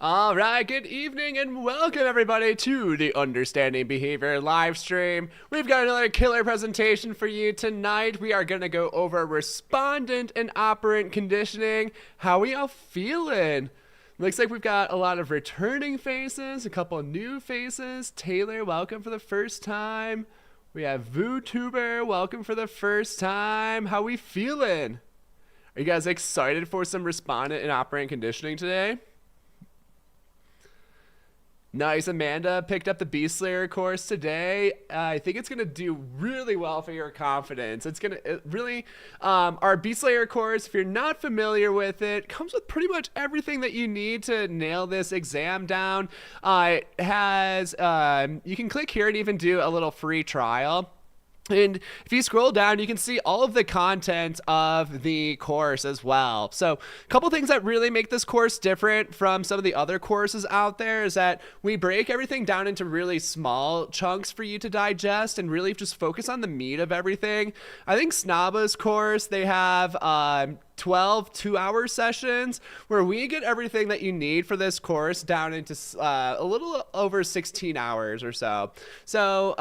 All right, good evening and welcome everybody to the Understanding Behavior live stream. We've got another killer presentation for you tonight. We are going to go over respondent and operant conditioning. How we all feeling? Looks like we've got a lot of returning faces, a couple new faces. Taylor, welcome for the first time. We have VooTuber, welcome for the first time. How we feeling? Are you guys excited for some respondent and operant conditioning today? Nice. Amanda picked up the Beast Slayer course today. I think it's going to do really well for your confidence. It's going to really, our Beast Slayer course, if you're not familiar with it, comes with pretty much everything that you need to nail this exam down. It has, you can click here and even do a little free trial. And if you scroll down, you can see all of the content of the course as well. So a couple things that really make this course different from some of the other courses out there is that we break everything down into really small chunks for you to digest and really just focus on the meat of everything. I think Snaba's course, they have 12 2-hour sessions where we get everything that you need for this course down into a little over 16 hours or so. So,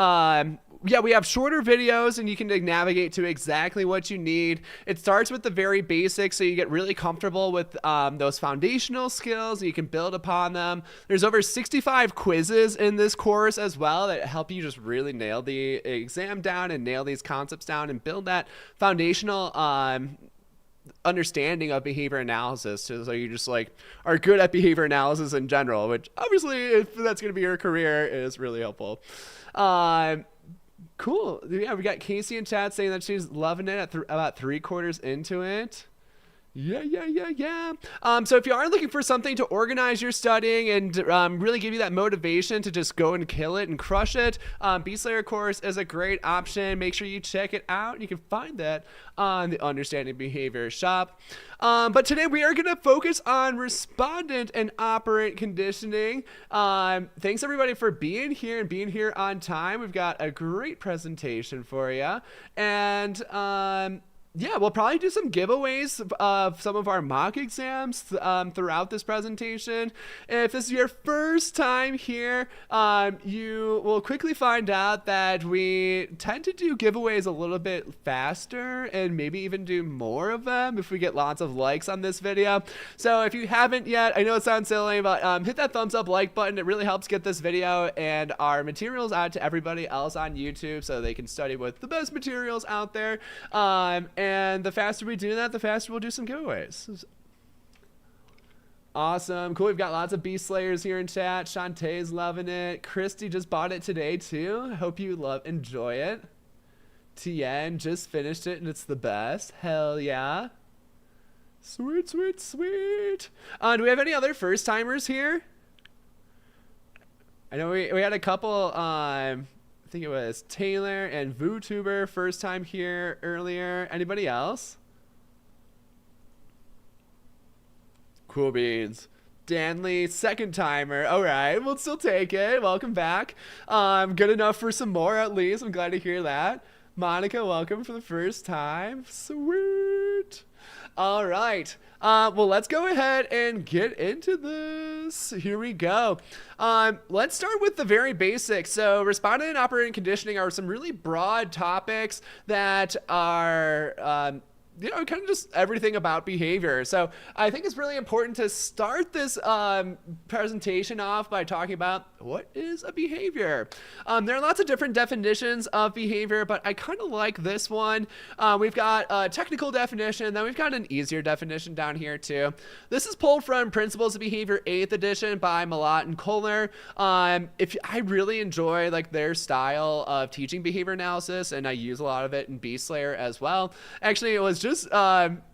yeah, we have shorter videos and you can navigate to exactly what you need. It starts with the very basics, so you get really comfortable with those foundational skills and you can build upon them. There's over 65 quizzes in this course as well that help you just really nail the exam down and nail these concepts down and build that foundational understanding of behavior analysis, so you just like are good at behavior analysis in general, which obviously if that's going to be your career is really helpful. Cool. Yeah, we got Casey in chat saying that she's loving it at about 3/4 into it. Yeah. So if you are looking for something to organize your studying and really give you that motivation to just go and kill it and crush it, Beast Slayer course is a great option. Make sure you check it out. You can find that on the Understanding Behavior shop. But today we are going to focus on respondent and operant conditioning. Thanks everybody for being here and being here on time. We've got a great presentation for you. And yeah, we'll probably do some giveaways of some of our mock exams throughout this presentation. If this is your first time here, you will quickly find out that we tend to do giveaways a little bit faster and maybe even do more of them if we get lots of likes on this video. So if you haven't yet, I know it sounds silly, but hit that thumbs up like button. It really helps get this video and our materials out to everybody else on YouTube so they can study with the best materials out there. And the faster we do that, the faster we'll do some giveaways. Awesome. Cool. We've got lots of Beast Slayers here in chat. Shantae's loving it. Christy just bought it today too. I hope you enjoy it. Tien just finished it and it's the best. Hell yeah. Sweet. Do we have any other first timers here? I know we had a couple, I think it was Taylor and VooTuber first time here earlier. Anybody else? Cool beans. Danley, second timer. All right, we'll still take it. Welcome back. Good enough for some more at least. I'm glad to hear that. Monica, welcome for the first time. Sweet. All right. Well, let's go ahead and get into this. Here we go. Let's start with the very basics. So respondent and operant conditioning are some really broad topics that are kind of just everything about behavior. So I think it's really important to start this presentation off by talking about what is a behavior. There are lots of different definitions of behavior, but I kind of like this one. We've got a technical definition, then we've got an easier definition down here too. This is pulled from Principles of Behavior 8th edition by Malat and Kohler. I really enjoy like their style of teaching behavior analysis, and I use a lot of it in Beast Slayer as well. Actually, it was just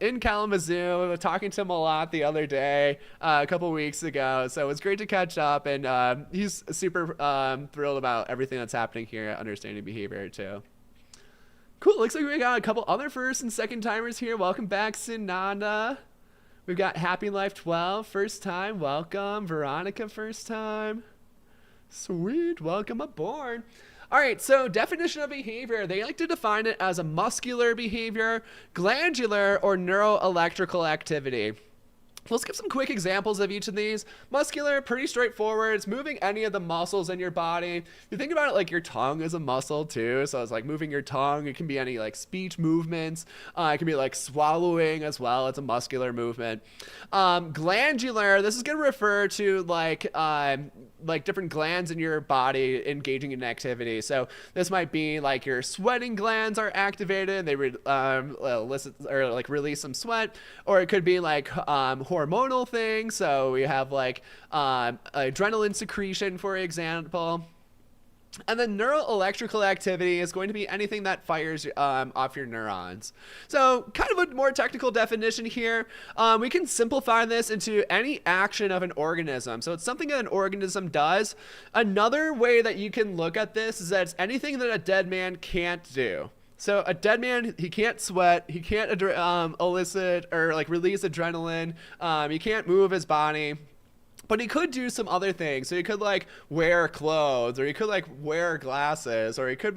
in Kalamazoo talking to him a lot the other day, a couple weeks ago, so it was great to catch up, and he's super thrilled about everything that's happening here at Understanding Behavior too. Cool. Looks like we got a couple other first and second timers here. Welcome back, Sinanda. We've got Happy Life 12 first time. Welcome. Veronica first time. Sweet. Welcome aboard. All right, so definition of behavior. They like to define it as a muscular behavior, glandular, or neuroelectrical activity. Let's give some quick examples of each of these. Muscular, pretty straightforward. It's moving any of the muscles in your body. If you think about it, like your tongue is a muscle too. So it's like moving your tongue. It can be any like speech movements. It can be like swallowing as well. It's a muscular movement. Glandular, this is going to refer to like different glands in your body engaging in activity. So this might be like your sweating glands are activated. They release some sweat, or it could be like hormonal things. So we have like adrenaline secretion, for example. And then neuroelectrical activity is going to be anything that fires off your neurons. So kind of a more technical definition here. We can simplify this into any action of an organism. So it's something that an organism does. Another way that you can look at this is that it's anything that a dead man can't do. So a dead man, he can't sweat, he can't elicit or like release adrenaline, he can't move his body. But he could do some other things. So he could like wear clothes, or he could like wear glasses, or he could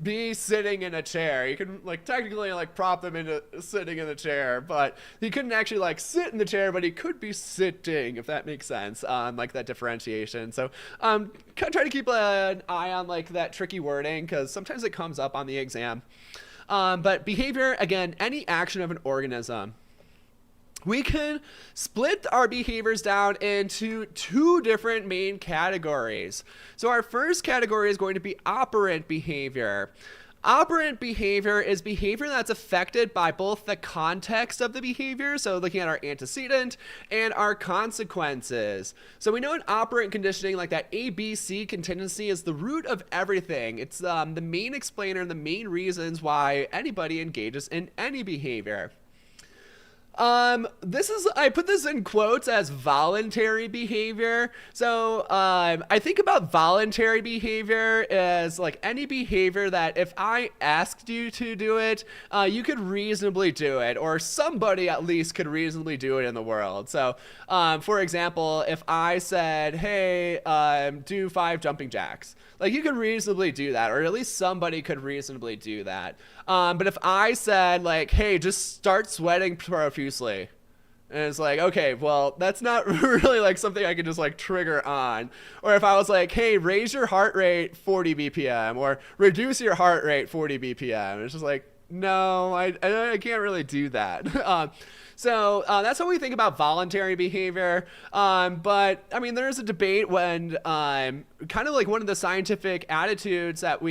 be sitting in a chair. You can like technically like prop them into sitting in the chair, but he couldn't actually like sit in the chair, but he could be sitting, if that makes sense, like that differentiation. So try to keep an eye on like that tricky wording, because sometimes it comes up on the exam. But behavior, again, any action of an organism. We can split our behaviors down into two different main categories. So our first category is going to be operant behavior. Operant behavior is behavior that's affected by both the context of the behavior, so looking at our antecedent, and our consequences. So we know in operant conditioning, like that ABC contingency is the root of everything. It's the main explainer and the main reasons why anybody engages in any behavior. I put this in quotes as voluntary behavior. So, I think about voluntary behavior as like any behavior that if I asked you to do it, you could reasonably do it, or somebody at least could reasonably do it in the world. So, for example, if I said, hey, do 5 jumping jacks, like you could reasonably do that, or at least somebody could reasonably do that. But if I said like, hey, just start sweating profusely, and it's like, okay, well, that's not really like something I can just like trigger on. Or if I was like, hey, raise your heart rate 40 BPM, or reduce your heart rate 40 BPM, it's just like, no, I can't really do that. So that's how we think about voluntary behavior. But I mean, there's a debate when kind of like one of the scientific attitudes that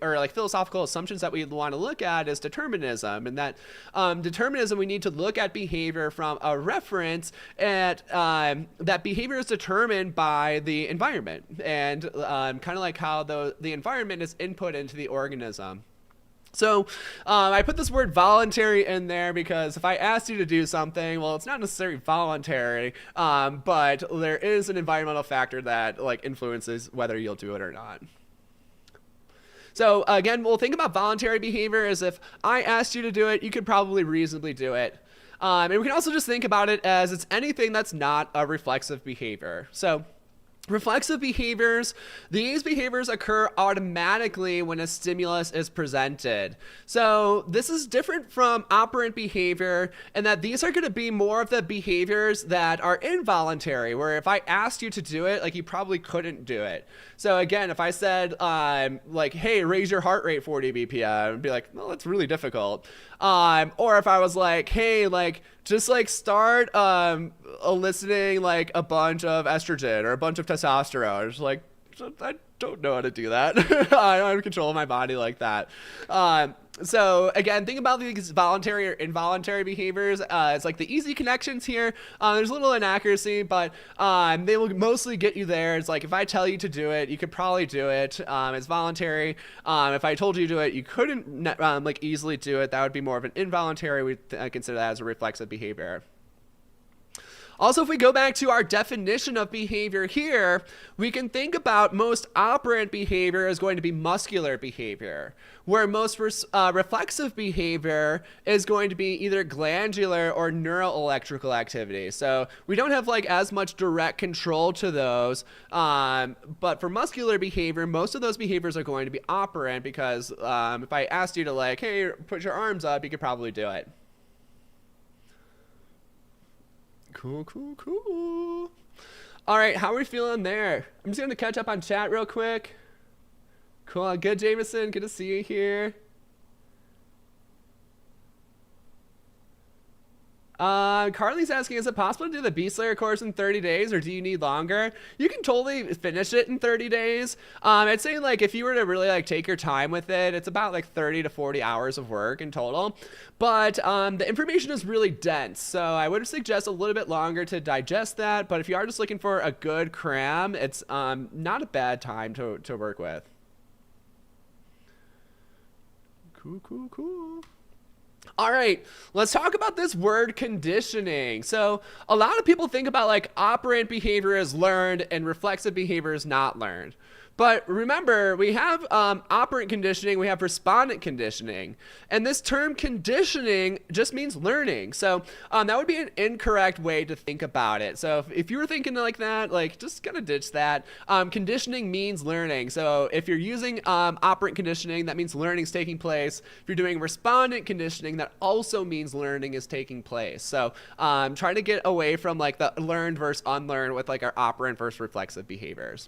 or like philosophical assumptions that we want to look at is determinism. And that determinism, we need to look at behavior from a reference at that behavior is determined by the environment, and kind of like how the environment is input into the organism. So I put this word voluntary in there because if I asked you to do something, well, it's not necessarily voluntary, but there is an environmental factor that like influences whether you'll do it or not. So again, we'll think about voluntary behavior as if I asked you to do it, you could probably reasonably do it. And we can also just think about it as it's anything that's not a reflexive behavior. So reflexive behaviors, these behaviors occur automatically when a stimulus is presented. So this is different from operant behavior in that these are going to be more of the behaviors that are involuntary, where if I asked you to do it, like you probably couldn't do it. So again, if I said like, hey, raise your heart rate 40 BPM, I'd be like, well, that's really difficult. Or if I was like, hey, like, just like start eliciting like a bunch of estrogen or a bunch of testosterone. It's like, I don't know how to do that. I don't have control of my body like that. So again, think about these voluntary or involuntary behaviors. It's like the easy connections here. There's a little inaccuracy, but they will mostly get you there. It's like if I tell you to do it, you could probably do it. It's voluntary. If I told you to do it, you couldn't like easily do it. That would be more of an involuntary. We consider that as a reflexive behavior. Also, if we go back to our definition of behavior here, we can think about most operant behavior is going to be muscular behavior, where most reflexive behavior is going to be either glandular or neuroelectrical activity. So we don't have like as much direct control to those, but for muscular behavior, most of those behaviors are going to be operant because if I asked you to like, hey, put your arms up, you could probably do it. Cool, cool, cool. All right, how are we feeling there? I'm just going to catch up on chat real quick. Cool, good, Jameson. Good to see you here. Carly's asking, is it possible to do the Beast Slayer course in 30 days or do you need longer? You can totally finish it in 30 days. I'd say like if you were to really like take your time with it, it's about like 30 to 40 hours of work in total. But the information is really dense, so I would suggest a little bit longer to digest that. But if you are just looking for a good cram, it's not a bad time to work with. Cool, cool, cool. All right, let's talk about this word conditioning. So a lot of people think about like operant behavior is learned and reflexive behavior is not learned. But remember, we have operant conditioning, we have respondent conditioning. And this term conditioning just means learning. So that would be an incorrect way to think about it. So if you were thinking like that, like just kind of ditch that. Conditioning means learning. So if you're using operant conditioning, that means learning is taking place. If you're doing respondent conditioning, that also means learning is taking place. So trying to get away from like the learned versus unlearned with like our operant versus reflexive behaviors.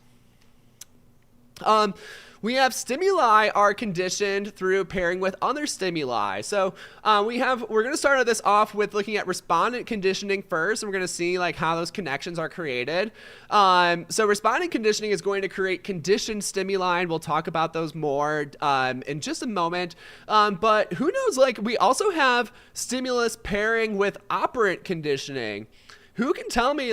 We have stimuli are conditioned through pairing with other stimuli. So we're going to start this off with looking at respondent conditioning first, and we're going to see like how those connections are created. So respondent conditioning is going to create conditioned stimuli, and we'll talk about those more in just a moment. But who knows, like we also have stimulus pairing with operant conditioning. Who can tell me,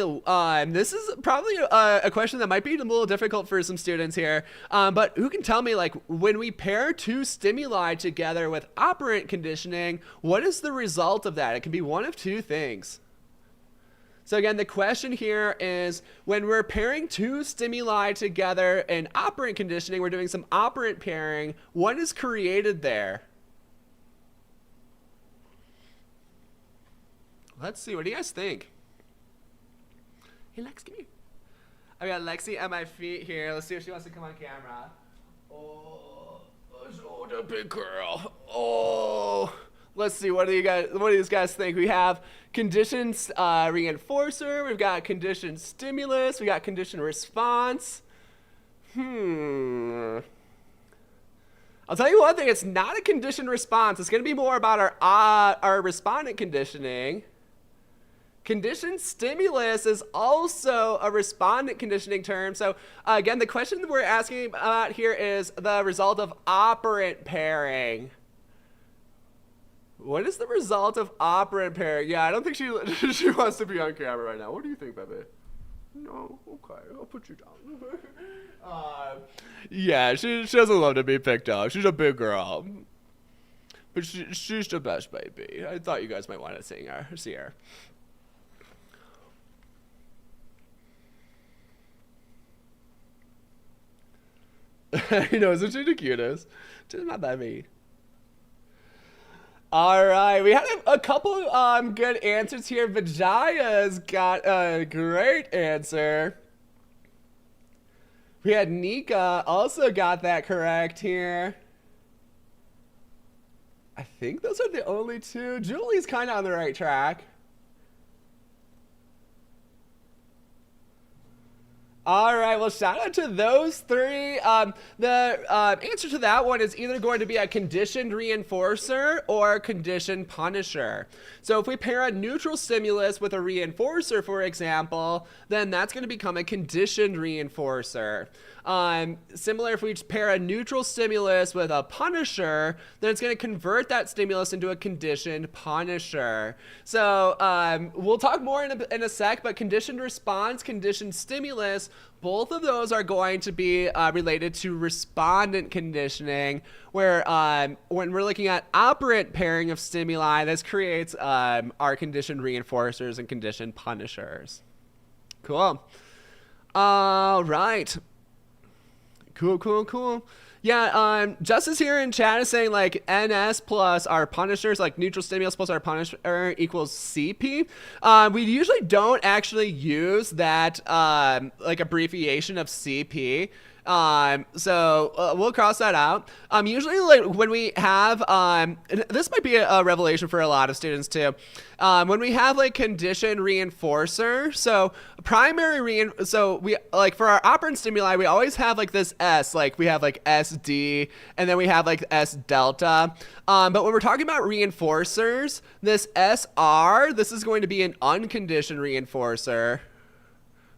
this is probably a question that might be a little difficult for some students here, but who can tell me, like, when we pair two stimuli together with operant conditioning, what is the result of that? It can be one of two things. So again, the question here is, when we're pairing two stimuli together in operant conditioning, we're doing some operant pairing, what is created there? Let's see, what do you guys think? Hey, Lex, come here. I got Lexi at my feet here. Let's see if she wants to come on camera. Oh, the big girl. Oh, let's see. What do these guys think? We have conditioned reinforcer. We've got conditioned stimulus. We got conditioned response. I'll tell you one thing. It's not a conditioned response. It's going to be more about our respondent conditioning. Conditioned stimulus is also a respondent conditioning term. So again, the question that we're asking about here is the result of operant pairing. What is the result of operant pairing? Yeah, I don't think she wants to be on camera right now. What do you think, baby? No? Okay, I'll put you down. Yeah, she doesn't love to be picked up. She's a big girl. But she's the best baby. I thought you guys might want to see her. You know, isn't she the cutest? She's my baby. All right, we had a couple good answers here. Vijaya's got a great answer. We had Nika also got that correct here. I think those are the only two. Julie's kind of on the right track. All right, well, shout out to those three. The answer to that one is either going to be a conditioned reinforcer or a conditioned punisher. So if we pair a neutral stimulus with a reinforcer, for example, then that's going to become a conditioned reinforcer. Similar, if we pair a neutral stimulus with a punisher, then it's going to convert that stimulus into a conditioned punisher. So we'll talk more in a sec, but conditioned response, conditioned stimulus, both of those are going to be related to respondent conditioning, where when we're looking at operant pairing of stimuli, this creates our conditioned reinforcers and conditioned punishers. Cool. All right. Cool. Yeah, Justice here in chat is saying like NS plus our punishers, like neutral stimulus plus our punisher equals CP. We usually don't actually use that like abbreviation of CP. So we'll cross that out. Usually, like when we have, and this might be a revelation for a lot of students too. When we have like conditioned reinforcer, so so we like for our operant stimuli, we always have like this S, like we have like SD, and then we have like S delta. But when we're talking about reinforcers, this SR, this is going to be an unconditioned reinforcer.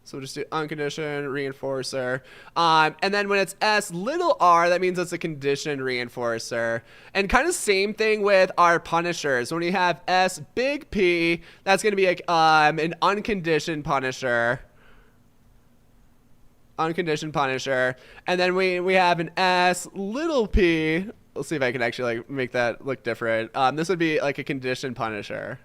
So we'll just do unconditioned reinforcer. And then when it's S little r, that means it's a conditioned reinforcer. And kind of same thing with our punishers. When we have S big P, that's going to be like, an unconditioned punisher. Unconditioned punisher. And then we have an S little p. Let's see if I can actually like make that look different. This would be like a conditioned punisher.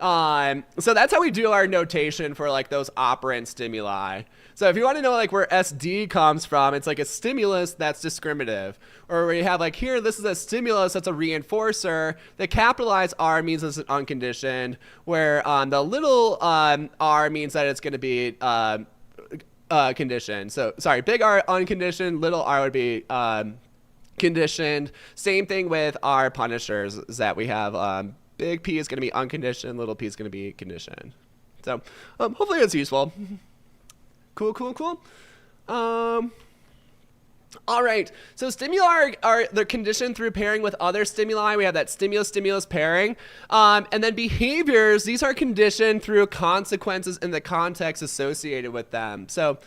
So that's how we do our notation for like those operant stimuli. So if you want to know like where SD comes from, it's like a stimulus that's discriminative. Or where you have like here, this is a stimulus that's a reinforcer. The capitalized R means it's an unconditioned, where the little r means that it's going to be conditioned. So sorry, big R unconditioned, little r would be conditioned. Same thing with our punishers, is that we have big P is going to be unconditioned, little p is going to be conditioned. So hopefully it's useful. Cool. All right, so stimuli they're conditioned through pairing with other stimuli. We have that stimulus-stimulus pairing. And then behaviors, these are conditioned through consequences in the context associated with them. So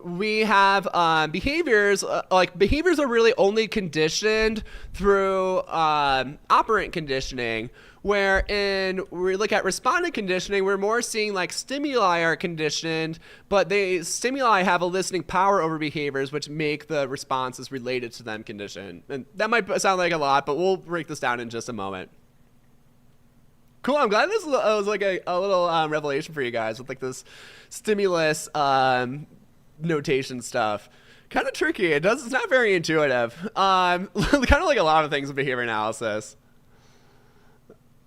we have behaviors, like behaviors are really only conditioned through operant conditioning, wherein we look at respondent conditioning, we're more seeing like stimuli are conditioned, but stimuli have a listening power over behaviors, which make the responses related to them conditioned. And that might sound like a lot, but we'll break this down in just a moment. Cool. I'm glad this was like a little revelation for you guys with like this stimulus notation stuff. Kind of tricky. It's not very intuitive. Kind of like a lot of things in behavior analysis.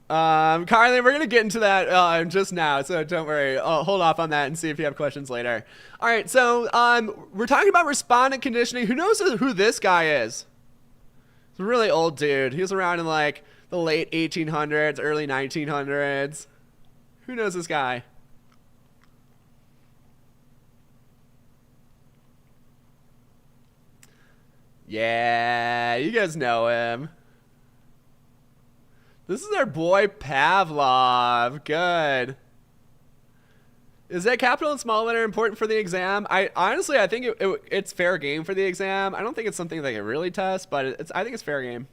Carly, we're gonna get into that just now, so don't worry. I'll hold off on that and see if you have questions later. All right, so we're talking about respondent conditioning. Who knows who this guy is? He's a really old dude. He was around in like the late 1800s, early 1900s. Who knows this guy? Yeah, you guys know him. This is our boy Pavlov. Good. Is that capital and small letter important for the exam? I honestly think it's fair game for the exam. I don't think it's something they can really test, but I think it's fair game.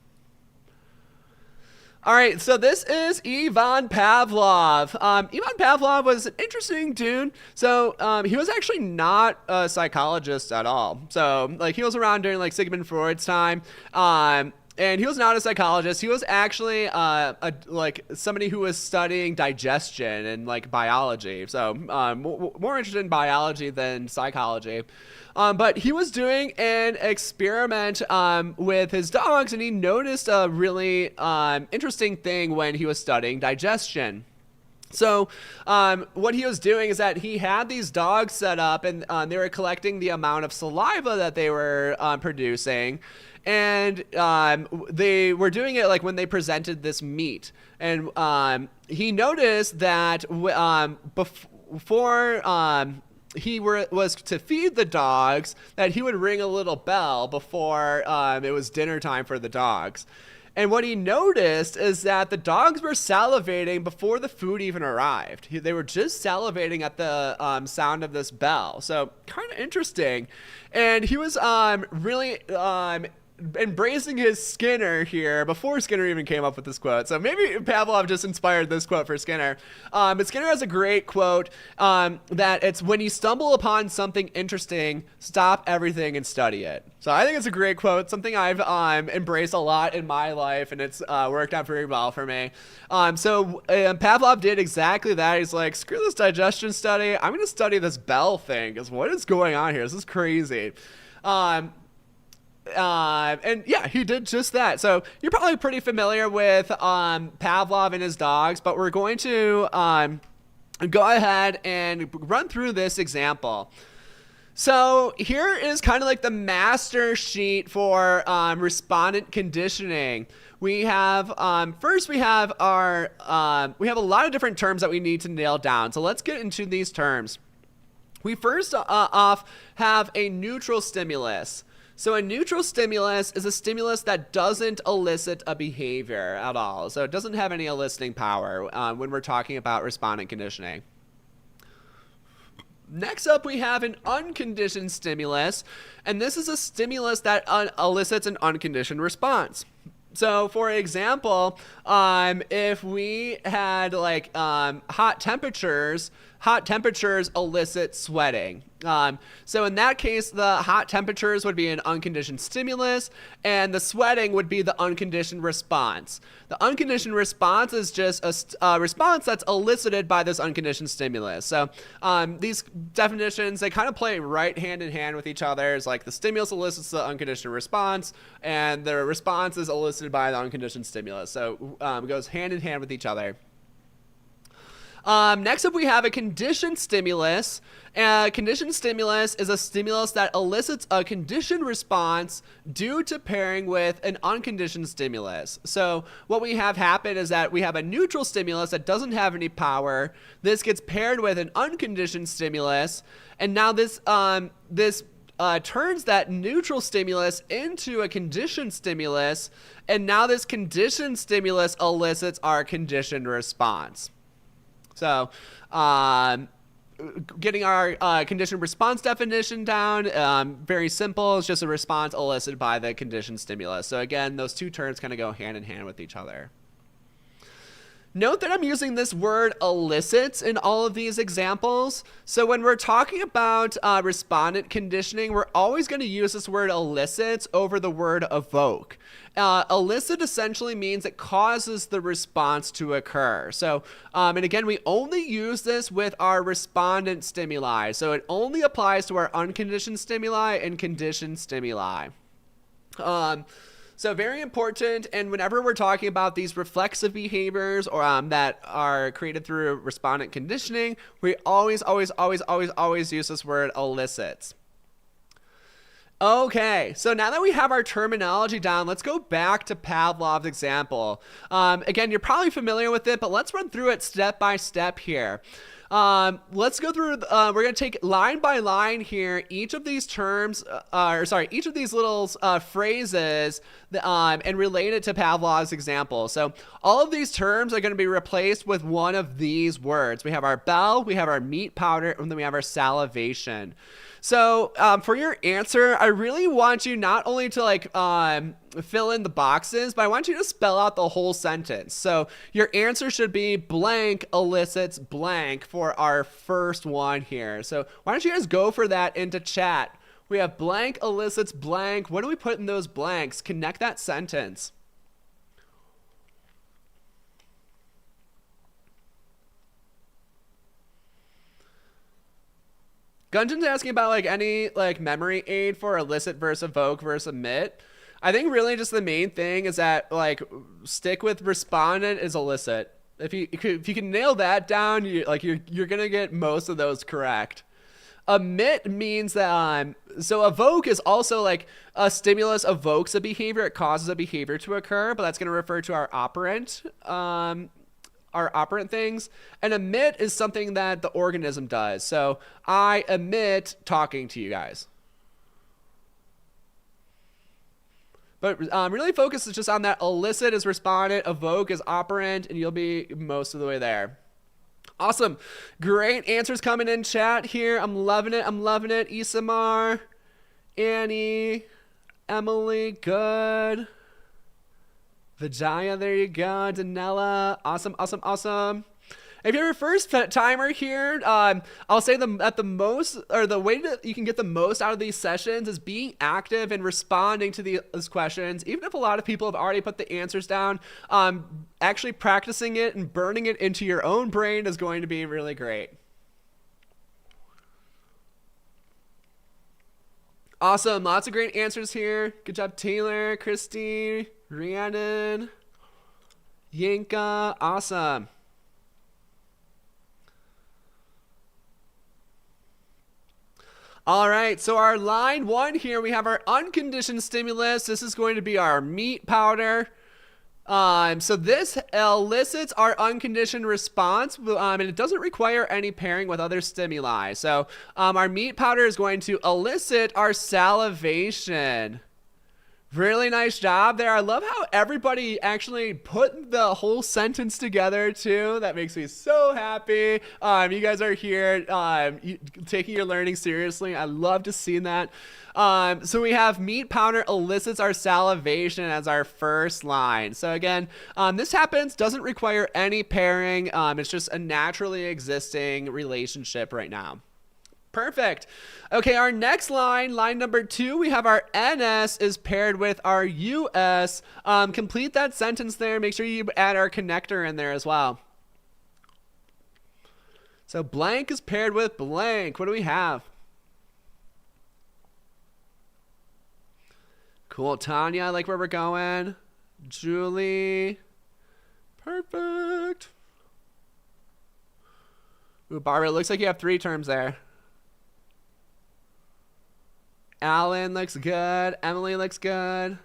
All right, so this is Ivan Pavlov. Ivan Pavlov was an interesting dude. So he was actually not a psychologist at all. So like he was around during like Sigmund Freud's time. And he was not a psychologist. He was actually like somebody who was studying digestion and like biology. So more interested in biology than psychology. But he was doing an experiment with his dogs, and he noticed a really interesting thing when he was studying digestion. So what he was doing is that he had these dogs set up, and they were collecting the amount of saliva that they were producing. And they were doing it like when they presented this meat. And he noticed that before he was to feed the dogs, that he would ring a little bell before it was dinner time for the dogs. And what he noticed is that the dogs were salivating before the food even arrived. They were just salivating at the sound of this bell. So kind of interesting. And he was really embracing his Skinner here before Skinner even came up with this quote. So maybe Pavlov just inspired this quote for Skinner. But Skinner has a great quote that it's, when you stumble upon something interesting, stop everything and study it. So I think it's a great quote, something I've embraced a lot in my life, and it's worked out very well for me. So Pavlov did exactly that. He's like, screw this digestion study. I'm going to study this bell thing, because what is going on here? This is crazy. And yeah, he did just that. So you're probably pretty familiar with Pavlov and his dogs, but we're going to go ahead and run through this example. So here is kind of like the master sheet for respondent conditioning. We have first we have our we have a lot of different terms that we need to nail down. So let's get into these terms. We first off have a neutral stimulus. So a neutral stimulus is a stimulus that doesn't elicit a behavior at all. So it doesn't have any eliciting power when we're talking about respondent conditioning. Next up, we have an unconditioned stimulus, and this is a stimulus that elicits an unconditioned response. So, for example, if we had like hot temperatures elicit sweating. So in that case, the hot temperatures would be an unconditioned stimulus, and the sweating would be the unconditioned response. The unconditioned response is just a response that's elicited by this unconditioned stimulus. So these definitions, they kind of play right hand in hand with each other. It's like the stimulus elicits the unconditioned response, and the response is elicited by the unconditioned stimulus. So it goes hand in hand with each other. Next up, we have a conditioned stimulus. Conditioned stimulus is a stimulus that elicits a conditioned response due to pairing with an unconditioned stimulus. So what we have happen is that we have a neutral stimulus that doesn't have any power. This gets paired with an unconditioned stimulus, and now this turns that neutral stimulus into a conditioned stimulus, and now this conditioned stimulus elicits our conditioned response. So, getting our conditioned response definition down, very simple. It's just a response elicited by the conditioned stimulus. So again, those two terms kind of go hand in hand with each other. Note that I'm using this word elicits in all of these examples. So when we're talking about respondent conditioning, we're always going to use this word elicits over the word evoke. Elicit essentially means it causes the response to occur. So, and again, we only use this with our respondent stimuli. So it only applies to our unconditioned stimuli and conditioned stimuli. So very important, and whenever we're talking about these reflexive behaviors or that are created through respondent conditioning, we always use this word elicits. Okay, so now that we have our terminology down, let's go back to Pavlov's example. Again, you're probably familiar with it, but let's run through it step by step here. Let's go through, we're going to take line by line here, each of these terms, each of these little phrases, and relate it to Pavlov's example. So all of these terms are going to be replaced with one of these words. We have our bell, we have our meat powder, and then we have our salivation. So for your answer, I really want you not only to fill in the boxes, but I want you to spell out the whole sentence. So your answer should be blank elicits blank for our first one here. So why don't you guys go for that into chat? We have blank elicits blank. What do we put in those blanks? Connect that sentence. Gunjan's asking about any memory aid for elicit versus evoke versus emit. I think really just the main thing is that stick with respondent is elicit. If you can nail that down, you're gonna get most of those correct. Emit means that so evoke is also a stimulus evokes a behavior, it causes a behavior to occur, but that's gonna refer to our operant. Our operant things, and emit is something that the organism does. So I emit talking to you guys. But really focus is just on that elicit is respondent, evoke is operant, and you'll be most of the way there. Awesome. Great answers coming in chat here. I'm loving it. Isamar, Annie, Emily, good. Vijaya, there you go. Danella, awesome. If you're your first timer here, I'll say the way that you can get the most out of these sessions is being active and responding to these questions. Even if a lot of people have already put the answers down, actually practicing it and burning it into your own brain is going to be really great. Awesome, lots of great answers here. Good job, Taylor, Christy, Rhiannon, Yinka, awesome. All right, so our line 1 here, we have our unconditioned stimulus. This is going to be our meat powder. So this elicits our unconditioned response, and it doesn't require any pairing with other stimuli. So our meat powder is going to elicit our salivation. Really nice job there. I love how everybody actually put the whole sentence together too. That makes me so happy. You guys are here taking your learning seriously. I love to see that. So we have meat powder elicits our salivation as our first line. So again, this happens, doesn't require any pairing. It's just a naturally existing relationship right now. Perfect. Okay, our next line, line number 2, we have our NS is paired with our US. Complete that sentence there. Make sure you add our connector in there as well. So blank is paired with blank. What do we have? Cool. Tanya, I like where we're going. Julie. Perfect. Ooh, Barbara, it looks like you have 3 terms there. Alan looks good. Emily looks good.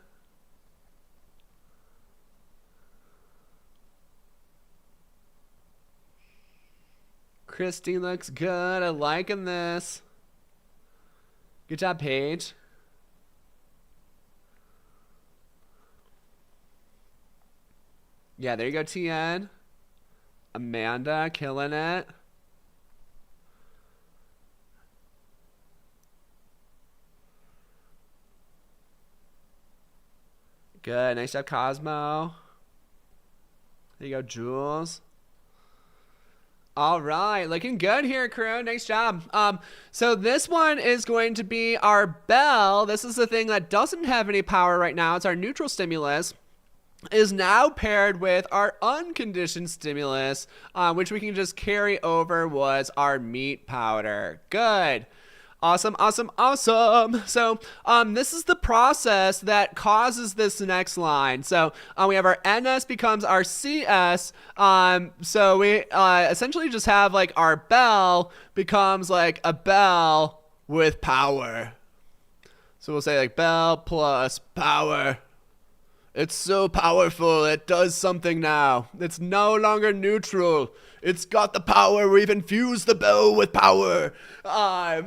Christy looks good. I'm liking this. Good job, Paige. Yeah, there you go, TN. Amanda, killing it. Good. Nice job, Cosmo. There you go, Jules. All right. Looking good here, crew. Nice job. So this one is going to be our bell. This is the thing that doesn't have any power right now. It's our neutral stimulus. Is now paired with our unconditioned stimulus, which we can just carry over was our meat powder. Good. Awesome, awesome, awesome. So this is the process that causes this next line. So we have our NS becomes our CS. So we essentially just have like our bell becomes like a bell with power. So we'll say like bell plus power. It's so powerful, it does something now. It's no longer neutral. It's got the power. We've infused the bell with power. Yeah,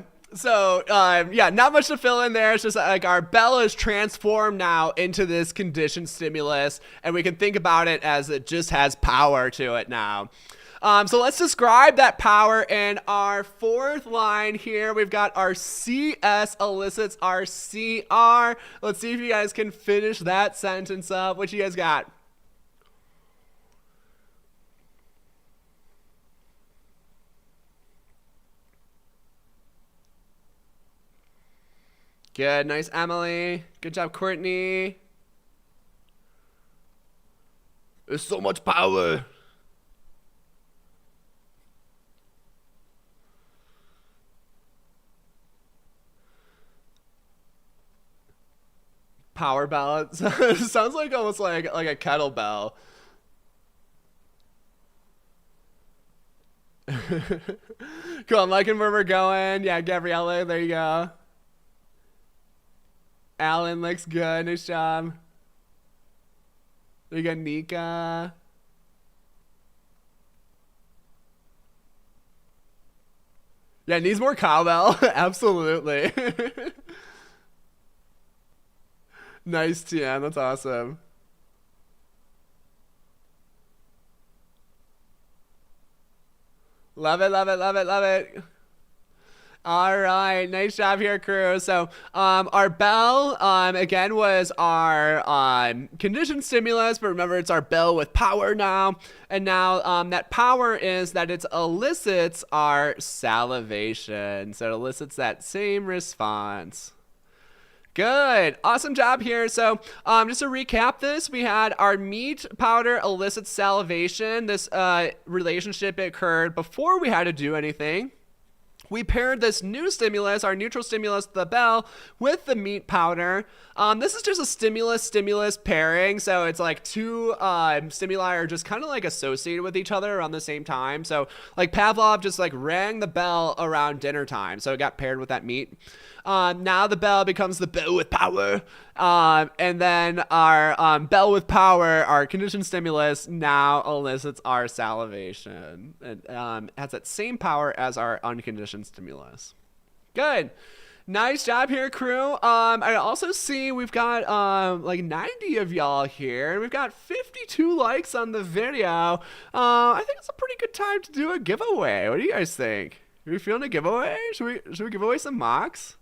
not much to fill in there. It's just like our bell is transformed now into this conditioned stimulus, and we can think about it as it just has power to it now. So let's describe that power in our 4th line here. We've got our CS elicits our CR. Let's see if you guys can finish that sentence up. What you guys got? Good. Nice, Emily. Good job, Courtney. There's so much power. Power bell. Sounds like almost like a kettlebell. Cool. I'm liking where we're going. Yeah, Gabriella. There you go. Alan looks good. Nice job. There you go, Nika. Yeah, needs more cowbell. Absolutely. Nice, Tian. That's awesome. Love it, love it, love it, love it. All right, nice job here, crew. So our bell, again, was our conditioned stimulus, but remember it's our bell with power now. And now that power is that it elicits our salivation. So it elicits that same response. Good. Awesome job here. So just to recap this, we had our meat powder elicits salivation. This relationship occurred before we had to do anything. we paired this new stimulus, our neutral stimulus, the bell, with the meat powder. This is just a stimulus pairing. So it's like two stimuli are just kind of like associated with each other around the same time. So like Pavlov just like rang the bell around dinner time. So it got paired with that meat. Now the bell becomes the bell with power. And then our bell with power, our conditioned stimulus, now elicits our salivation. It has that same power as our unconditioned stimulus. Good. Nice job here, crew. I also see we've got like 90 of y'all here, and we've got 52 likes on the video. I think it's a pretty good time to do a giveaway. What do you guys think? Are we feeling a giveaway? Should we give away some mocks?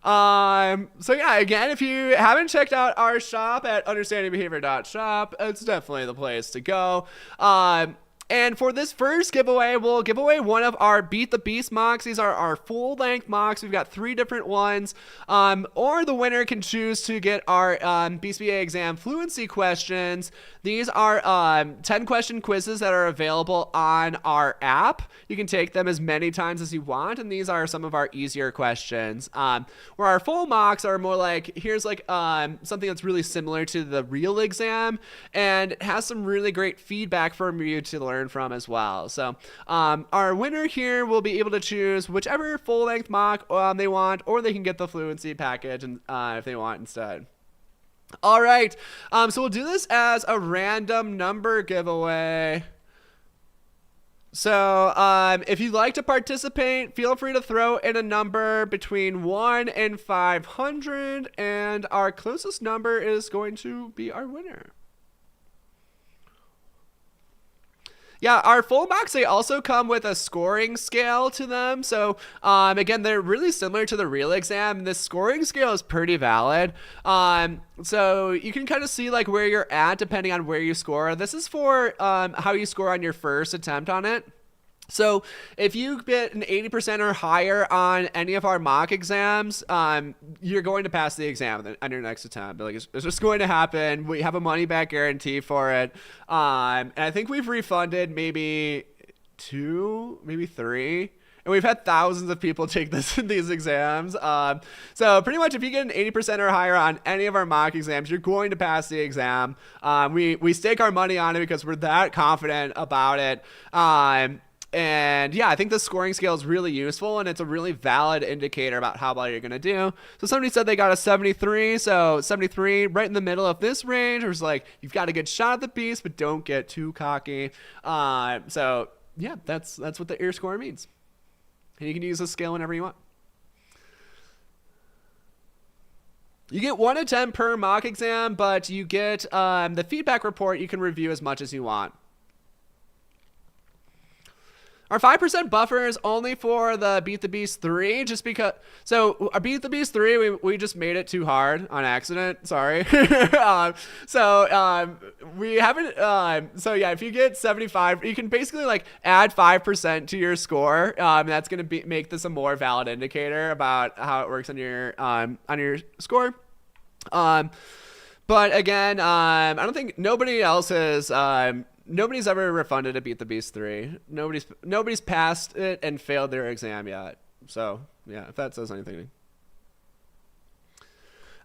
So yeah, again, if you haven't checked out our shop at understandingbehavior.shop, it's definitely the place to go. And for this first giveaway, we'll give away one of our Beat the Beast mocks. These are our full-length mocks. We've got 3 different ones. Or the winner can choose to get our BCBA exam fluency questions. These are 10-question quizzes that are available on our app. You can take them as many times as you want, and these are some of our easier questions. Where our full mocks are more like, here's like something that's really similar to the real exam, and it has some really great feedback from you to learn from as well. So our winner here will be able to choose whichever full-length mock they want, or they can get the fluency package and if they want instead. All right, so we'll do this as a random number giveaway. So if you'd like to participate, feel free to throw in a number between 1 and 500, and our closest number is going to be our winner. Yeah, our full mocks, they also come with a scoring scale to them. So, again, they're really similar to the real exam. This scoring scale is pretty valid. So you can kind of see like where you're at depending on where you score. This is for how you score on your first attempt on it. So if you get an 80% or higher on any of our mock exams, you're going to pass the exam on your next attempt. Like it's just going to happen. We have a money back guarantee for it. And I think we've refunded maybe 2, maybe 3. And we've had thousands of people take these exams. So pretty much if you get an 80% or higher on any of our mock exams, you're going to pass the exam. We stake our money on it because we're that confident about it. And yeah, I think the scoring scale is really useful, and it's a really valid indicator about how well you're going to do. So somebody said they got a 73. So 73 right in the middle of this range. It was like, you've got a good shot at the beast, but don't get too cocky. So yeah, that's what the ear score means. And you can use this scale whenever you want. You get 1 to 10 per mock exam, but you get the feedback report you can review as much as you want. Our 5% buffer is only for the Beat the Beast 3, just because. So our Beat the Beast 3, we just made it too hard on accident. Sorry. We haven't. So yeah, if you get 75, you can basically like add 5% to your score. That's gonna make this a more valid indicator about how it works on your score. But again, I don't think nobody else has. Nobody's ever refunded a Beat the Beast 3. Nobody's passed it and failed their exam yet. So, yeah, if that says anything.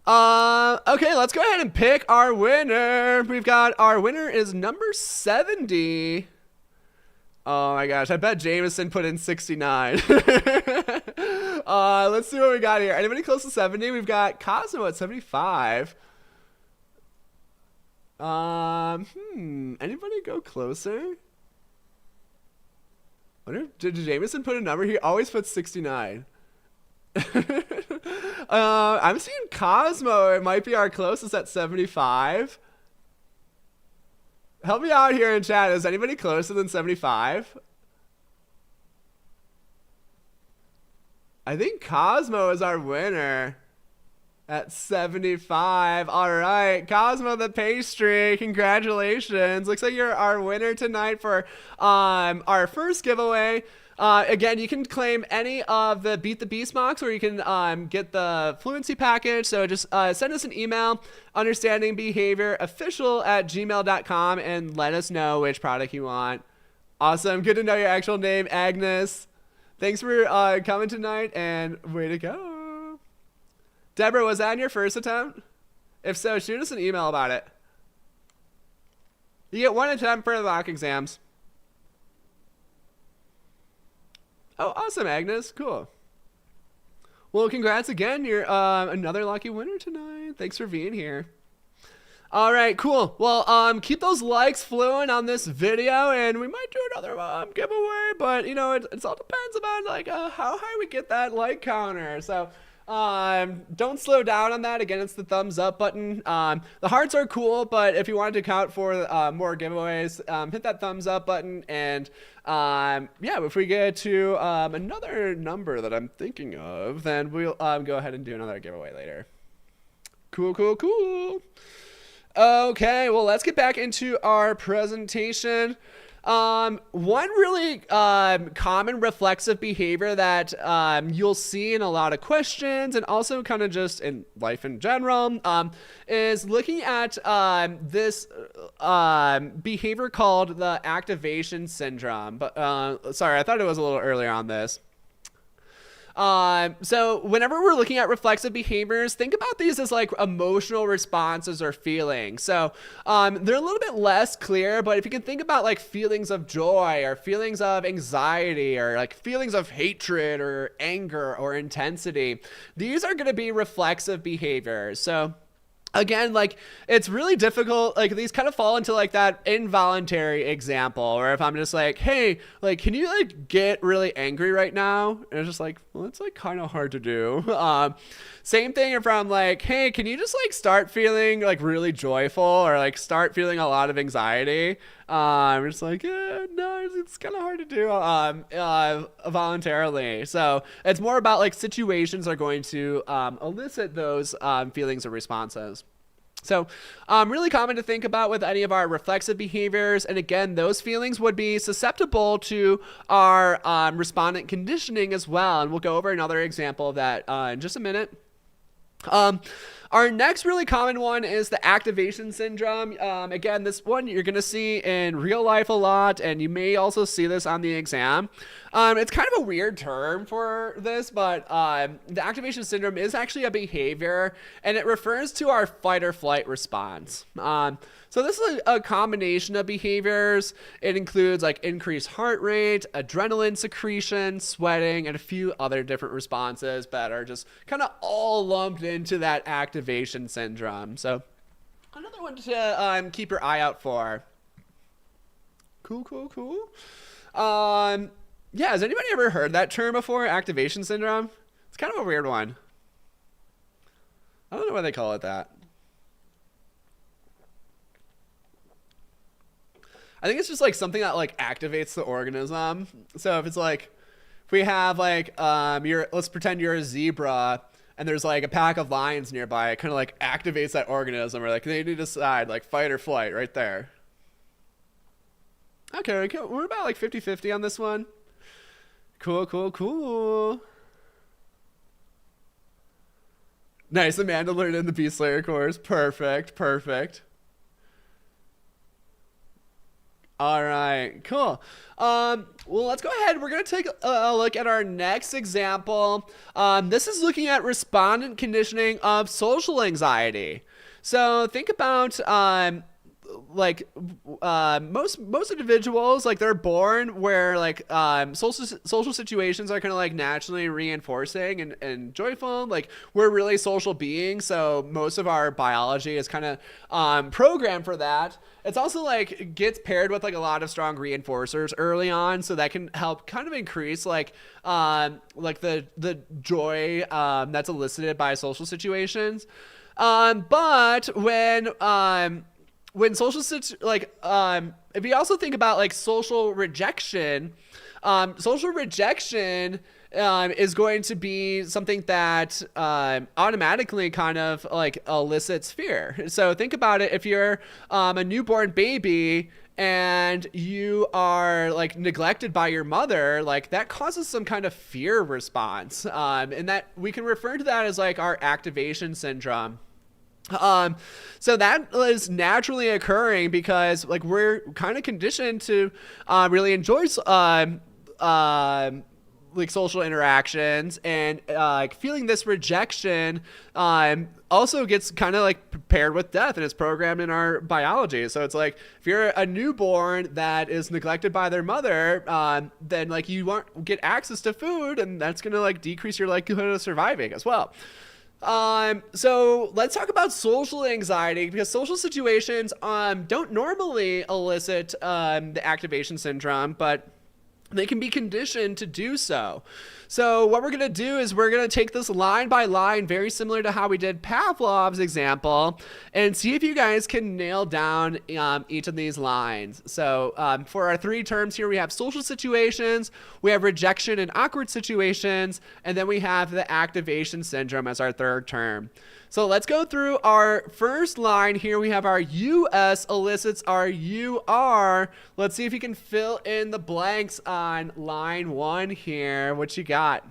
Okay, let's go ahead and pick our winner. We've got our winner is number 70. Oh my gosh, I bet Jameson put in 69. Let's see what we got here. Anybody close to 70? We've got Cosmo at 75. Anybody go closer? Did Jameson put a number? He always puts 69. I'm seeing Cosmo. It might be our closest at 75. Help me out here in chat. Is anybody closer than 75? I think Cosmo is our winner. At 75. All right, Cosmo the pastry, congratulations. Looks like you're our winner tonight for our first giveaway. Again, you can claim any of the Beat the Beast mocks, or you can get the fluency package. So just send us an email, understandingbehaviorofficial@gmail.com, and let us know which product you want. Awesome. Good to know your actual name, Agnes. Thanks for coming tonight, and way to go. Deborah, was that your first attempt? If so, shoot us an email about it. You get 1 attempt for the mock exams. Oh, awesome, Agnes. Cool. Well, congrats again. You're another lucky winner tonight. Thanks for being here. All right, cool. Well, keep those likes flowing on this video, and we might do another giveaway. But you know, it all depends about like how high we get that like counter. So. Don't slow down on that. Again, it's the thumbs up button. The hearts are cool, but if you wanted to count for more giveaways, hit that thumbs up button. And yeah, if we get to another number that I'm thinking of, then we'll go ahead and do another giveaway later. Cool. Okay, well, let's get back into our presentation. One really common reflexive behavior that you'll see in a lot of questions and also kind of just in life in general is looking at this behavior called the activation syndrome. But sorry, I thought it was a little earlier on this. So whenever we're looking at reflexive behaviors, think about these as like emotional responses or feelings. So, they're a little bit less clear, but if you can think about like feelings of joy or feelings of anxiety or like feelings of hatred or anger or intensity, these are going to be reflexive behaviors. So, again, like it's really difficult. Like these kind of fall into like that involuntary example, or if I'm just like, hey, like, can you like get really angry right now? And it's just like, well, it's like kind of hard to do. Same thing if I'm like, hey, can you just like start feeling like really joyful or like start feeling a lot of anxiety? I'm just like, no, it's kind of hard to do voluntarily. So it's more about like situations are going to elicit those feelings or responses. So really common to think about with any of our reflexive behaviors. And again, those feelings would be susceptible to our respondent conditioning as well. And we'll go over another example of that in just a minute. Our next really common one is the activation syndrome. Again, this one you're going to see in real life a lot, and you may also see this on the exam. It's kind of a weird term for this, but the activation syndrome is actually a behavior, and it refers to our fight or flight response. So this is a combination of behaviors. It includes like increased heart rate, adrenaline secretion, sweating, and a few other different responses that are just kind of all lumped into that activation syndrome. So another one to keep your eye out for. Cool. Yeah, has anybody ever heard that term before, activation syndrome? It's kind of a weird one. I don't know why they call it that. I think it's just like something that like activates the organism. So if it's like, if we have like, let's pretend you're a zebra and there's like a pack of lions nearby, it kind of like activates that organism, or like they need to decide like fight or flight right there. Okay, we're about like 50-50 on this one. Cool. Nice, Amanda learned in the Beast Slayer course. Perfect. All right, cool. Well, let's go ahead. We're going to take a look at our next example. This is looking at respondent conditioning of social anxiety. So think about like most individuals, like they're born where like social situations are kind of like naturally reinforcing and joyful. Like we're really social beings, so most of our biology is kind of programmed for that. It's also like gets paired with like a lot of strong reinforcers early on, so that can help kind of increase like the joy that's elicited by social situations. But when social if you also think about like social rejection is going to be something that automatically kind of like elicits fear. So think about it. If you're a newborn baby and you are like neglected by your mother, like that causes some kind of fear response. And that we can refer to that as like our activation syndrome. So that is naturally occurring because like we're kind of conditioned to really enjoy like social interactions, and like feeling this rejection also gets kind of like paired with death, and it's programmed in our biology. So it's like if you're a newborn that is neglected by their mother, then like you won't get access to food, and that's gonna like decrease your likelihood of surviving as well. So let's talk about social anxiety, because social situations don't normally elicit the activation syndrome, but they can be conditioned to do so. So what we're going to do is we're going to take this line by line, very similar to how we did Pavlov's example, and see if you guys can nail down each of these lines. So for our 3 terms here, we have social situations, we have rejection and awkward situations, and then we have the activation syndrome as our 3rd term. So let's go through our first line here. We have our US elicits our UR. Let's see if you can fill in the blanks on line 1 here. What you got?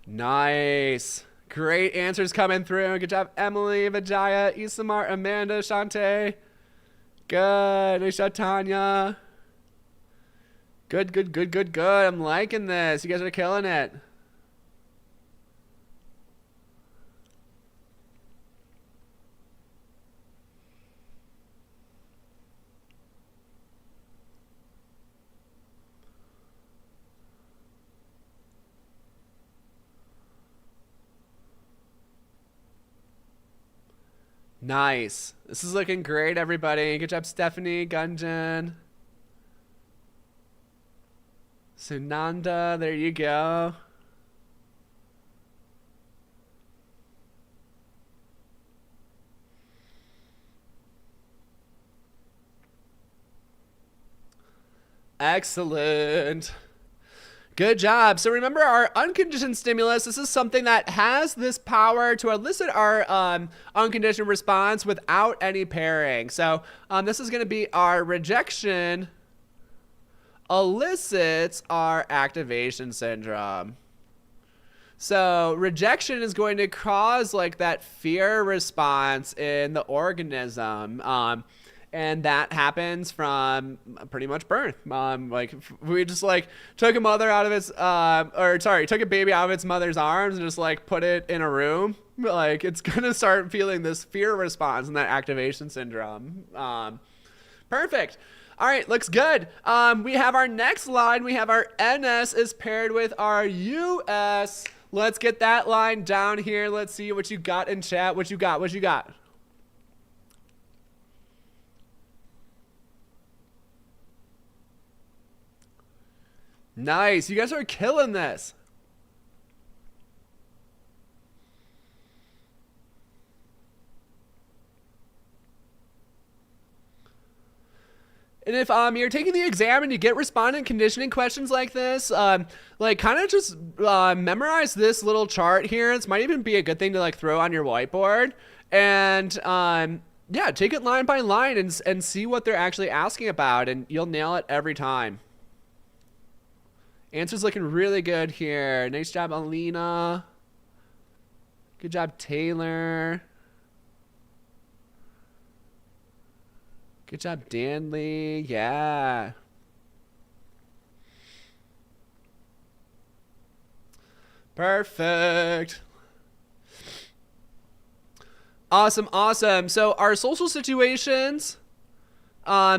Nice. Great answers coming through. Good job, Emily, Vijaya, Isamar, Amanda, Shantae. Good. Nice job, Tanya. Good, good, good, good, good. I'm liking this. You guys are killing it. Nice. This is looking great, everybody. Good job, Stephanie, Gunjan. Sunanda, there you go. Excellent. Good job. So remember our unconditioned stimulus. This is something that has this power to elicit our unconditioned response without any pairing. So this is going to be our rejection elicits our activation syndrome. So rejection is going to cause like that fear response in the organism. And that happens from pretty much birth. Like we just like took a mother out of its, took a baby out of its mother's arms and just like put it in a room. Like it's gonna start feeling this fear response and that activation syndrome. Perfect. All right, looks good. We have our next line. We have our NS is paired with our US. Let's get that line down here. Let's see what you got in chat. What you got? What you got? Nice. You guys are killing this. And if you're taking the exam and you get respondent conditioning questions like this, like kind of just memorize this little chart here. This might even be a good thing to like throw on your whiteboard. And yeah, take it line by line and see what they're actually asking about, and you'll nail it every time. Answer's looking really good here. Nice job, Alina. Good job, Taylor. Good job, Danley. Yeah. Perfect. Awesome, awesome. So our social situations,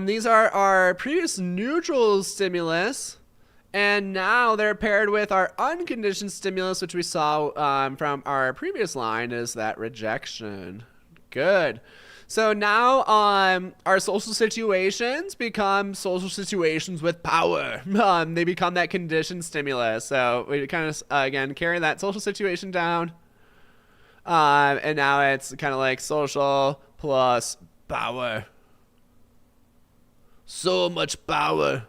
these are our previous neutral stimulus. And now they're paired with our unconditioned stimulus, which we saw from our previous line, is that rejection. Good. So now our social situations become social situations with power. They become that conditioned stimulus. So we kind of, again, carry that social situation down. And now it's kind of like social plus power. So much power.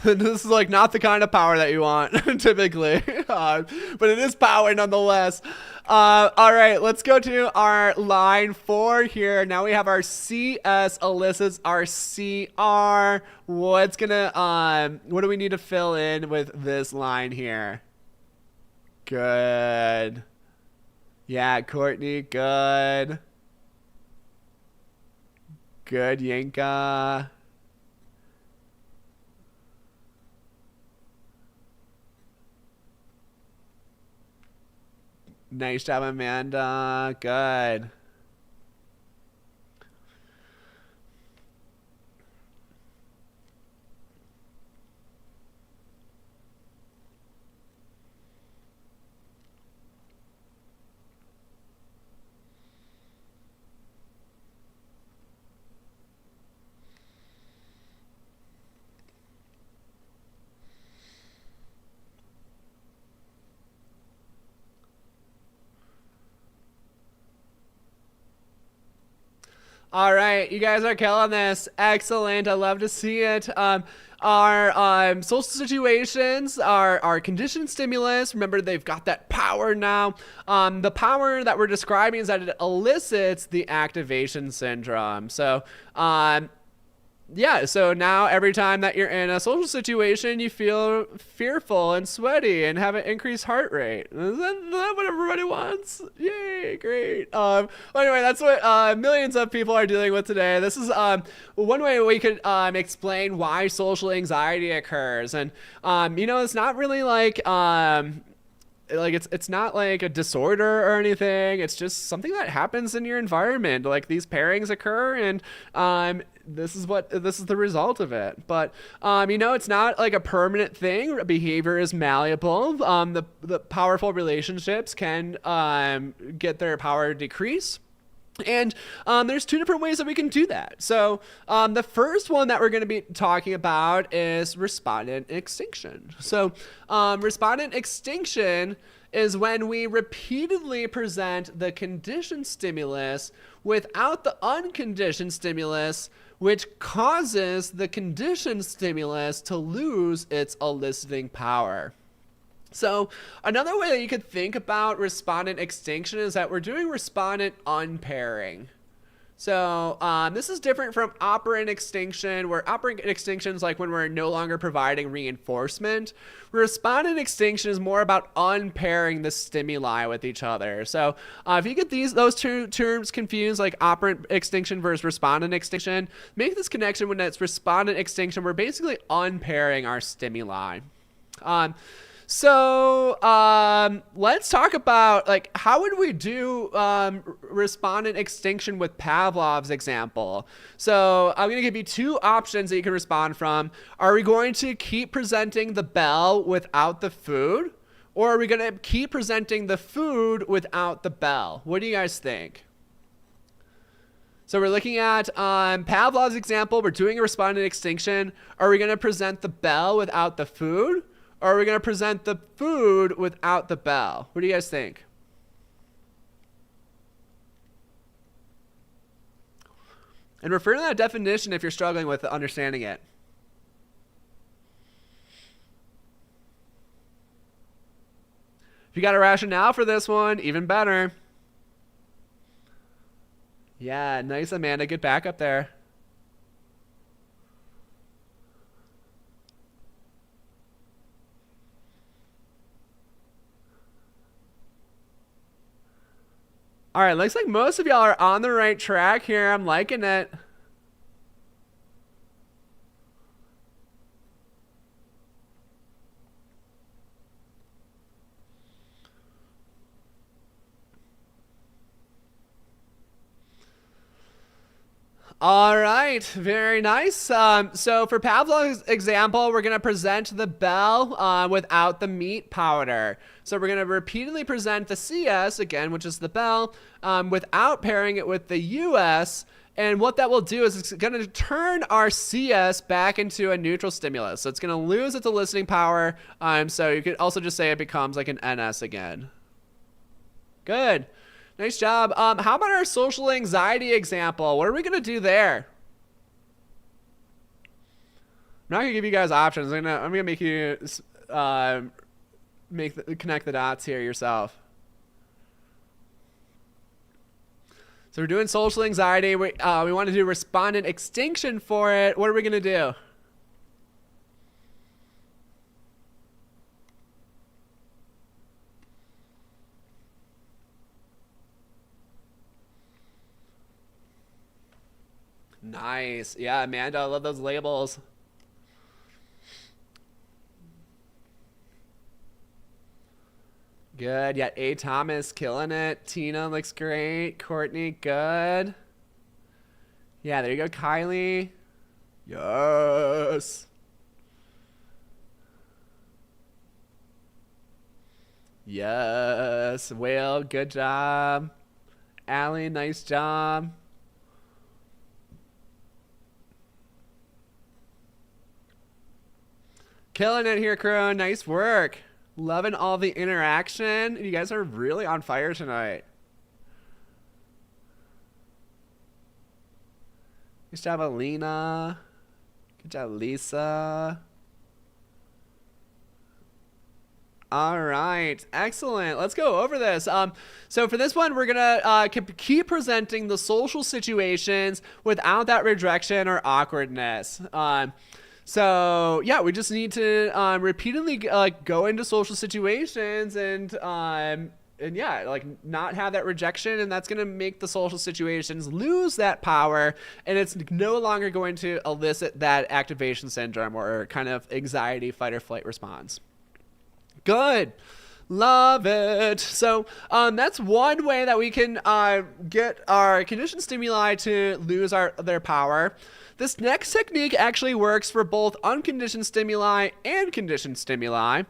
This is like not the kind of power that you want typically, but it is power nonetheless. All right, let's go to our line 4 here. Now we have our CS elicits our CR. What do we need to fill in with this line here? Good. Yeah, Courtney, good. Good, Yinka. Nice job, Amanda. Good. All right, you guys are killing this. Excellent. I love to see it. Our social situations are conditioned stimulus. Remember, they've got that power now. The power that we're describing is that it elicits the activation syndrome. So, yeah, so now every time that you're in a social situation, you feel fearful and sweaty and have an increased heart rate. Is that what everybody wants? Yay, great. Well, anyway, that's what millions of people are dealing with today. This is one way we could explain why social anxiety occurs. And, it's not really like it's not like a disorder or anything. It's just something that happens in your environment. Like these pairings occur, and this is the result of it. But it's not like a permanent thing. Behavior is malleable. The powerful relationships can get their power decrease. And there's two different ways that we can do that. So the first one that we're going to be talking about is respondent extinction. So respondent extinction is when we repeatedly present the conditioned stimulus without the unconditioned stimulus, which causes the conditioned stimulus to lose its eliciting power. So another way that you could think about respondent extinction is that we're doing respondent unpairing. So this is different from operant extinction, where operant extinction is like when we're no longer providing reinforcement. Respondent extinction is more about unpairing the stimuli with each other. So if you get those two terms confused, like operant extinction versus respondent extinction, make this connection when it's respondent extinction. We're basically unpairing our stimuli. So let's talk about like how would we do respondent extinction with Pavlov's example. So I'm going to give you two options that you can respond from. Are we going to keep presenting the bell without the food? Or are we going to keep presenting the food without the bell? What do you guys think? So we're looking at Pavlov's example. We're doing a respondent extinction. Are we going to present the bell without the food? Or are we going to present the food without the bell? What do you guys think? And refer to that definition if you're struggling with understanding it. If you got a rationale for this one, even better. Yeah, nice, Amanda. Good backup there. All right, looks like most of y'all are on the right track here. I'm liking it. All right, very nice. So for Pavlov's example, we're going to present the bell without the meat powder. So we're going to repeatedly present the CS, again, which is the bell, without pairing it with the US. And what that will do is it's going to turn our CS back into a neutral stimulus. So it's going to lose its eliciting power. So you could also just say it becomes like an NS again. Good. Nice job. How about our social anxiety example? What are we going to do there? I'm not going to give you guys options. I'm going to make you connect the dots here yourself. So we're doing social anxiety. We want to do respondent extinction for it. What are we going to do? Nice. Yeah, Amanda, I love those labels. Good. Yeah, A. Thomas killing it. Tina looks great. Courtney, good. Yeah, there you go, Kylie. Yes. Yes. Will, good job. Allie, nice job. Killing it here, Crow. Nice work. Loving all the interaction. You guys are really on fire tonight. Good job, Alina. Good job, Lisa. All right, excellent. Let's go over this. So for this one, we're gonna keep presenting the social situations without that rejection or awkwardness. So yeah, we just need to repeatedly go into social situations and yeah, like not have that rejection, and that's gonna make the social situations lose that power, and it's no longer going to elicit that activation syndrome or kind of anxiety, fight or flight response. Good. Love it. So that's one way that we can get our conditioned stimuli to lose their power. This next technique actually works for both unconditioned stimuli and conditioned stimuli.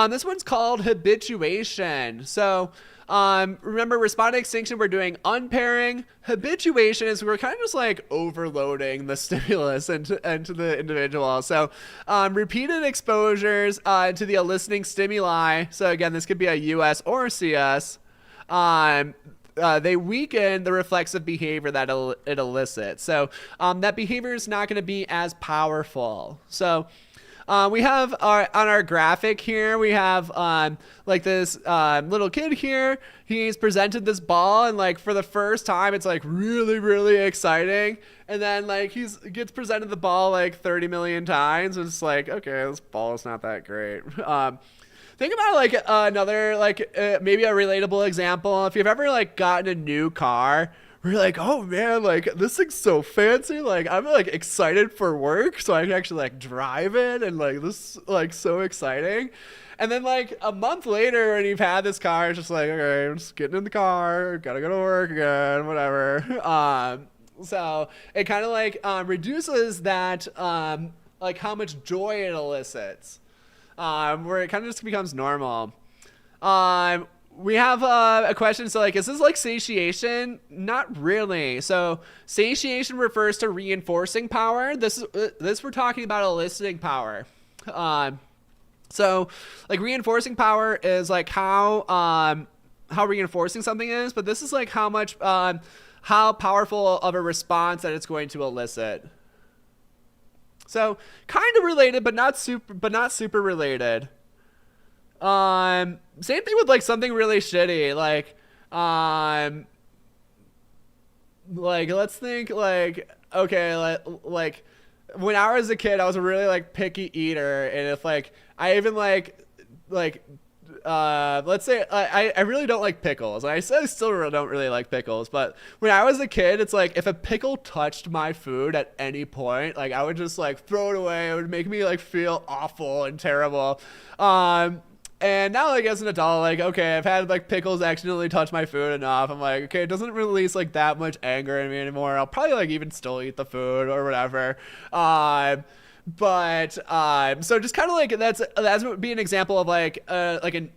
This one's called habituation. So remember, respondent extinction, we're doing unpairing. Habituation is we're kind of just like overloading the stimulus into the individual. So repeated exposures to the eliciting stimuli. So again, this could be a US or CS. They weaken the reflexive behavior that it elicits. So that behavior is not going to be as powerful. So we have on our graphic here, we have like this little kid here. He's presented this ball, and like for the first time, it's like really, really exciting. And then like gets presented the ball like 30 million times, and it's like, okay, this ball is not that great. Think about like another like maybe a relatable example. If you've ever like gotten a new car, where you're like, oh man, like this thing's so fancy. Like I'm like excited for work, so I can actually like drive it, and like this like so exciting. And then like a month later, when you've had this car, it's just like, okay, I'm just getting in the car, gotta go to work again, whatever. So it kind of like reduces that like how much joy it elicits. Where it kind of just becomes normal. We have a question. So like, is this like satiation? Not really. So satiation refers to reinforcing power. This we're talking about eliciting power. So like reinforcing power is like how reinforcing something is, but this is like how much, how powerful of a response that it's going to elicit. So kind of related, but not super related. Same thing with like something really shitty. Like let's think like, okay, like when I was a kid, I was a really like picky eater. And if like, I even like let's say I really don't like pickles. I still don't really like pickles, but when I was a kid, it's like if a pickle touched my food at any point, like I would just like throw it away. It would make me like feel awful and terrible. And now like as an adult, like, okay, I've had like pickles accidentally touch my food enough. I'm like, okay, it doesn't release like that much anger in me anymore. I'll probably like even still eat the food or whatever. But so just kind of like that's would be an example of like an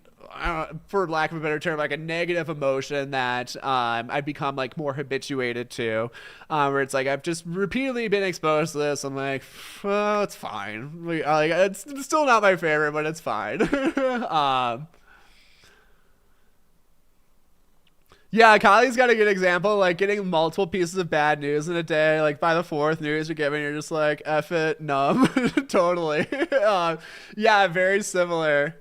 for lack of a better term, like a negative emotion that I've become like more habituated to, where it's like I've just repeatedly been exposed to this. I'm like, oh, it's fine. Like it's still not my favorite, but it's fine. Yeah, Kylie's got a good example, like getting multiple pieces of bad news in a day. Like by the fourth news you're given, you're just like, F it, numb. Totally. Yeah, very similar.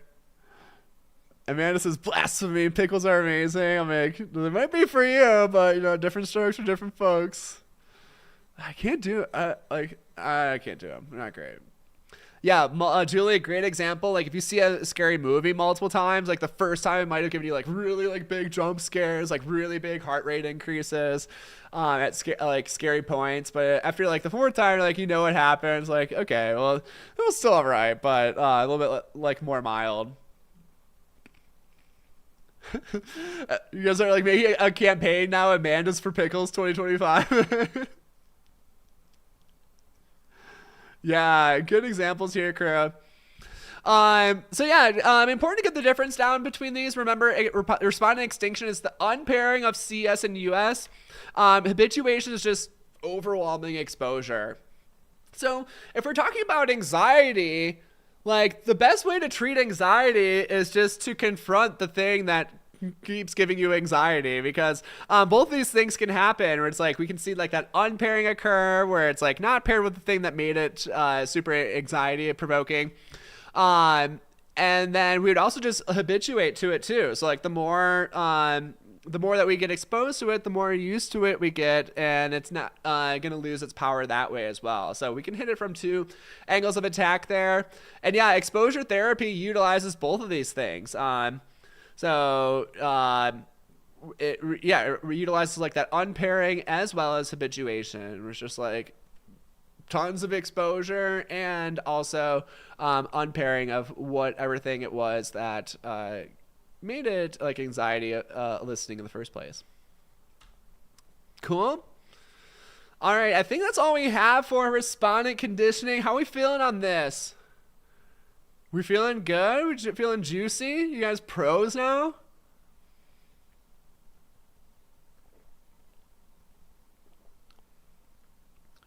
Amanda says, blasphemy, pickles are amazing. I'm like, they might be for you, but you know, different strokes for different folks. I can't do it. I can't do them. They're not great. Yeah, Julie, great example. Like if you see a scary movie multiple times, like the first time it might have given you like really like big jump scares, like really big heart rate increases, at like scary points. But after like the fourth time, like you know what happens. Like okay, well it was still alright, but a little bit like more mild. You guys are like making a campaign now. Amanda's for Pickles 2025. Yeah, good examples here, crew. So yeah, important to get the difference down between these. Remember, respondent extinction is the unpairing of CS and US. Habituation is just overwhelming exposure. So if we're talking about anxiety, like the best way to treat anxiety is just to confront the thing that keeps giving you anxiety, because both these things can happen where it's like we can see like that unpairing occur where it's like not paired with the thing that made it super anxiety provoking, and then we would also just habituate to it too. So like the more that we get exposed to it, the more used to it we get, and it's not going to lose its power that way as well. So we can hit it from two angles of attack there. And yeah, exposure therapy utilizes both of these things. So it utilizes like that unpairing as well as habituation. It's just like tons of exposure and also unpairing of whatever thing it was that made it like anxiety listening in the first place. Cool. All right, I think that's all we have for respondent conditioning. How are we feeling on this? We feeling good? We feeling juicy? You guys pros now?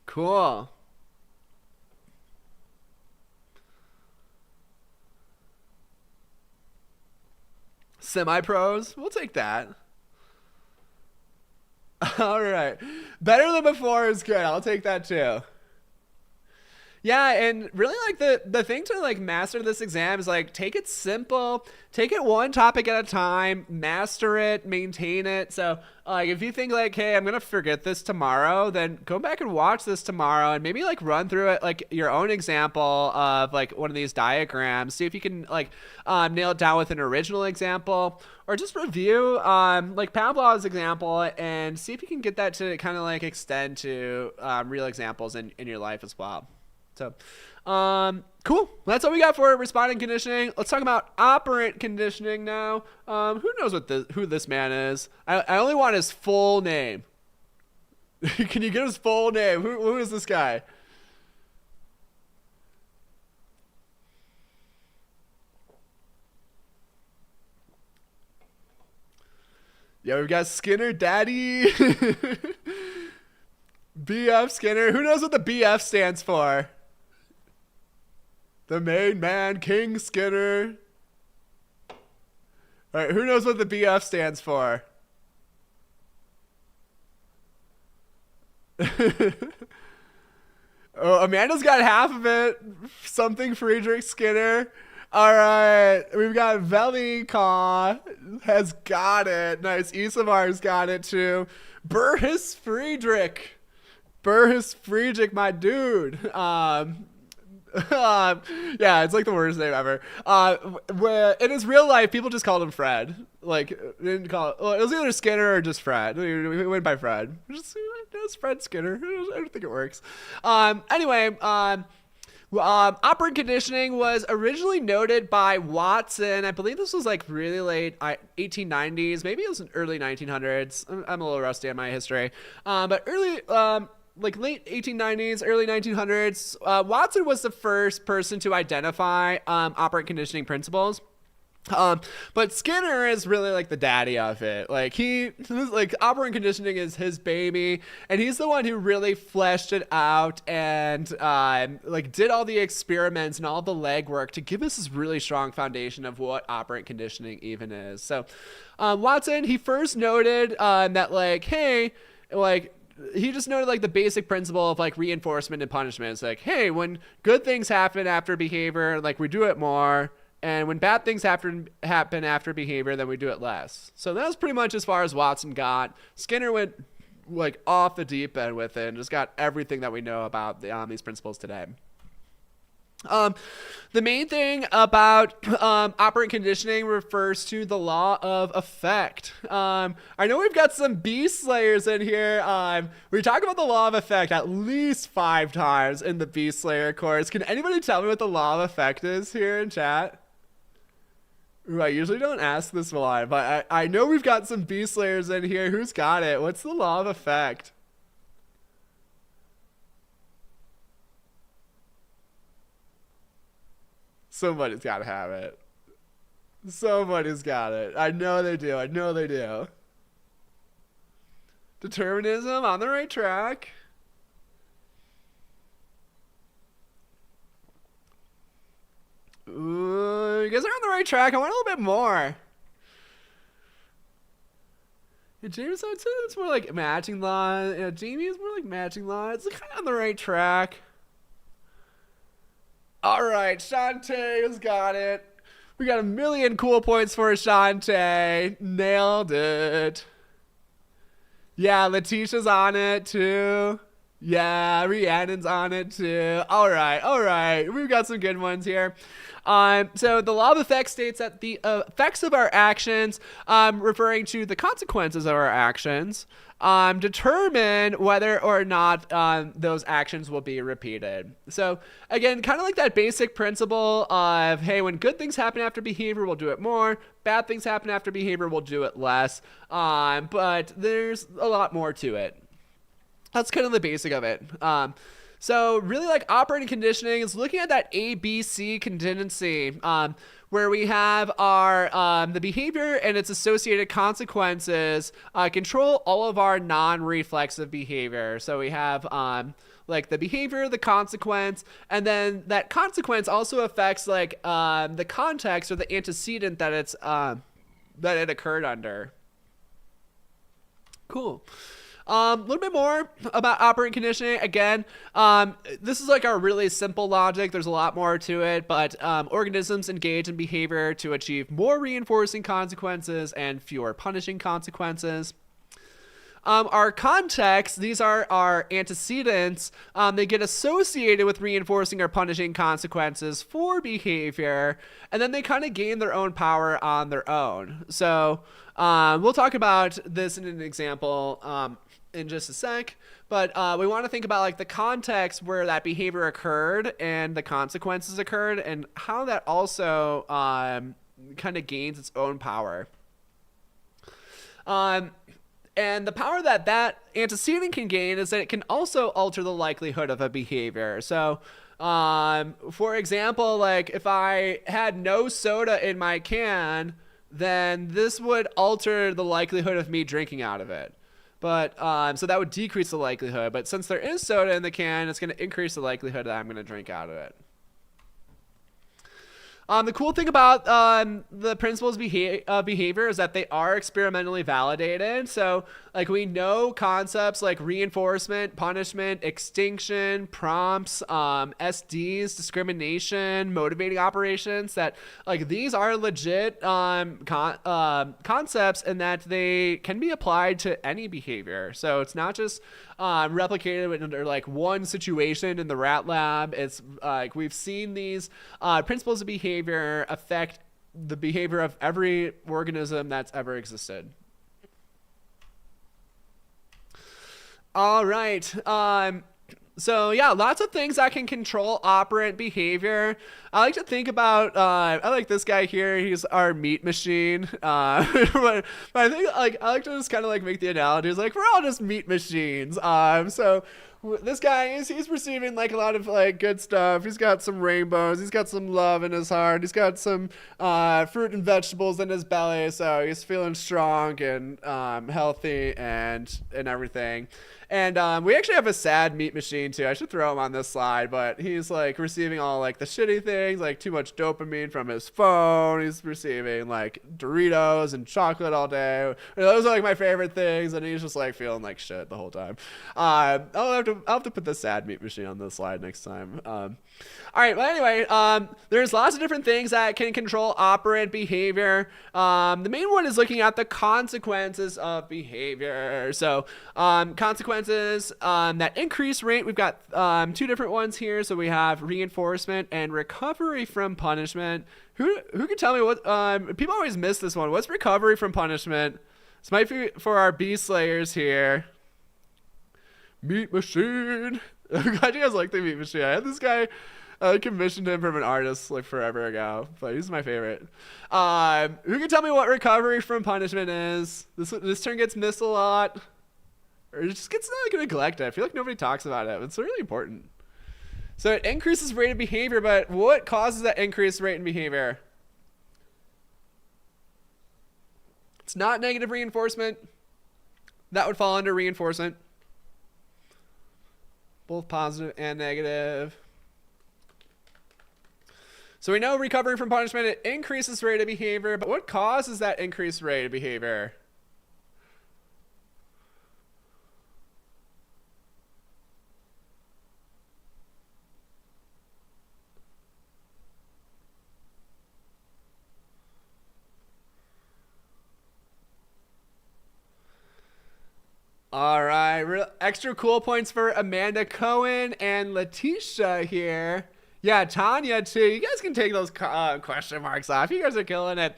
Cool. Semi-pros? We'll take that. All right. Better than before is good. I'll take that too. Yeah, and really like the thing to like master this exam is like take it simple, take it one topic at a time, master it, maintain it. So like if you think like, hey, I'm gonna forget this tomorrow, then go back and watch this tomorrow and maybe like run through it like your own example of like one of these diagrams. See if you can like nail it down with an original example, or just review like Pavlov's example and see if you can get that to kind of like extend to real examples in your life as well. So, cool. That's all we got for responding conditioning. Let's talk about operant conditioning now. Who knows who this man is? I only want his full name. Can you get his full name? Who is this guy? Yeah, we've got Skinner Daddy. BF Skinner. Who knows what the BF stands for? The main man, King Skinner. All right, who knows what the BF stands for? Oh, Amanda's got half of it. Something Friedrich Skinner. All right, we've got Velika has got it. Nice. Isamar's got it too. Burhis Friedrich. Burhis Friedrich, my dude. Yeah, it's like the worst name ever. In his real life, people just called him Fred. Like, they didn't call it. Well, it was either Skinner or just Fred. We went by Fred. It's Fred Skinner. I don't think it works. Anyway, operant conditioning was originally noted by Watson. I believe this was like really late 1890s. Maybe it was in early 1900s. I'm a little rusty on my history. But early. Like late 1890s, early 1900s, Watson was the first person to identify operant conditioning principles. But Skinner is really like the daddy of it. Like like operant conditioning is his baby, and he's the one who really fleshed it out and like did all the experiments and all the legwork to give us this really strong foundation of what operant conditioning even is. So Watson, he first noted that like, hey, like, he just noted like the basic principle of like reinforcement and punishment. It's like, hey, when good things happen after behavior, like we do it more, and when bad things happen after behavior, then we do it less. So that was pretty much as far as Watson got. Skinner went like off the deep end with it and just got everything that we know about these principles today. Um, the main thing about operant conditioning refers to the law of effect. I know we've got some beast slayers in here. We talk about the law of effect at least 5 times in the beast slayer course. Can anybody tell me what the law of effect is here in chat? Ooh, I usually don't ask this a lot, but I know we've got some beast slayers in here. Who's got it? What's the law of effect? Somebody's got to have it. Somebody's got it. I know they do. I know they do. Determinism, on the right track. Ooh, you guys are on the right track. I want a little bit more. Yeah, James, I'd say it's more like matching law. Yeah, Jamie is more like matching law. It's kind of on the right track. All right, Shantae's got it. We got 1,000,000 cool points for Shantae. Nailed it. Yeah, Letitia's on it too. Yeah, Rhiannon's on it too. All right. We've got some good ones here. So the law of effects states that the effects of our actions, referring to the consequences of our actions, determine whether or not those actions will be repeated. So again, kind of like that basic principle of, hey, when good things happen after behavior, we'll do it more. Bad things happen after behavior, we'll do it less. But there's a lot more to it. That's kind of the basic of it. So really, like, operating conditioning is looking at that ABC contingency, where we have our the behavior and its associated consequences control all of our non-reflexive behavior. So we have like the behavior, the consequence, and then that consequence also affects like the context or the antecedent that it's that it occurred under. Cool. A little bit more about operant conditioning. Again, this is like our really simple logic. There's a lot more to it, but organisms engage in behavior to achieve more reinforcing consequences and fewer punishing consequences. Our context, these are our antecedents. They get associated with reinforcing or punishing consequences for behavior, and then they kind of gain their own power on their own. So we'll talk about this in an example in just a sec, but we want to think about like the context where that behavior occurred and the consequences occurred and how that also kind of gains its own power. And the power that that antecedent can gain is that it can also alter the likelihood of a behavior. So, for example, like if I had no soda in my can, then this would alter the likelihood of me drinking out of it. But so that would decrease the likelihood. But since there is soda in the can, it's going to increase the likelihood that I'm going to drink out of it. The cool thing about the principles of behavior is that they are experimentally validated. So, like, we know concepts like reinforcement, punishment, extinction, prompts, SDs, discrimination, motivating operations, that, like, these are legit concepts and that they can be applied to any behavior. So it's not just replicated under like one situation in the rat lab. It's like we've seen these principles of behavior affect the behavior of every organism that's ever existed. All right. So yeah, lots of things that can control operant behavior. I like to think about, I like this guy here. He's our meat machine. But I think like, I like to just kind of like make the analogy. It's like, we're all just meat machines. So this guy he's receiving like a lot of like good stuff. He's got some rainbows. He's got some love in his heart. He's got some fruit and vegetables in his belly. So he's feeling strong and healthy and everything. And we actually have a sad meat machine too. I should throw him on this slide, but he's like receiving all like the shitty things, like too much dopamine from his phone. He's receiving like Doritos and chocolate all day. Those are like my favorite things, and he's just like feeling like shit the whole time. I'll have to I'll have to put the sad meat machine on the slide next time. All right. Well, anyway, there's lots of different things that can control operant behavior. The main one is looking at the consequences of behavior. So consequences that increase rate. We've got two different ones here. So we have reinforcement and recovery from punishment. Who can tell me what? People always miss this one. What's recovery from punishment? This might be for our bee slayers here. Meat machine. I'm glad you guys like the meat machine. I had this guy. I commissioned him from an artist like forever ago, but he's my favorite. Who can tell me what recovery from punishment is? This term gets missed a lot, or it just gets like neglected. I feel like nobody talks about it, but it's really important. So it increases rate of behavior, but what causes that increased rate in behavior? It's not negative reinforcement. That would fall under reinforcement. Both positive and negative. So we know recovering from punishment, it increases rate of behavior, but what causes that increased rate of behavior? All right, extra cool points for Amanda Cohen and Letitia here. Yeah, Tanya too. You guys can take those question marks off. You guys are killing it.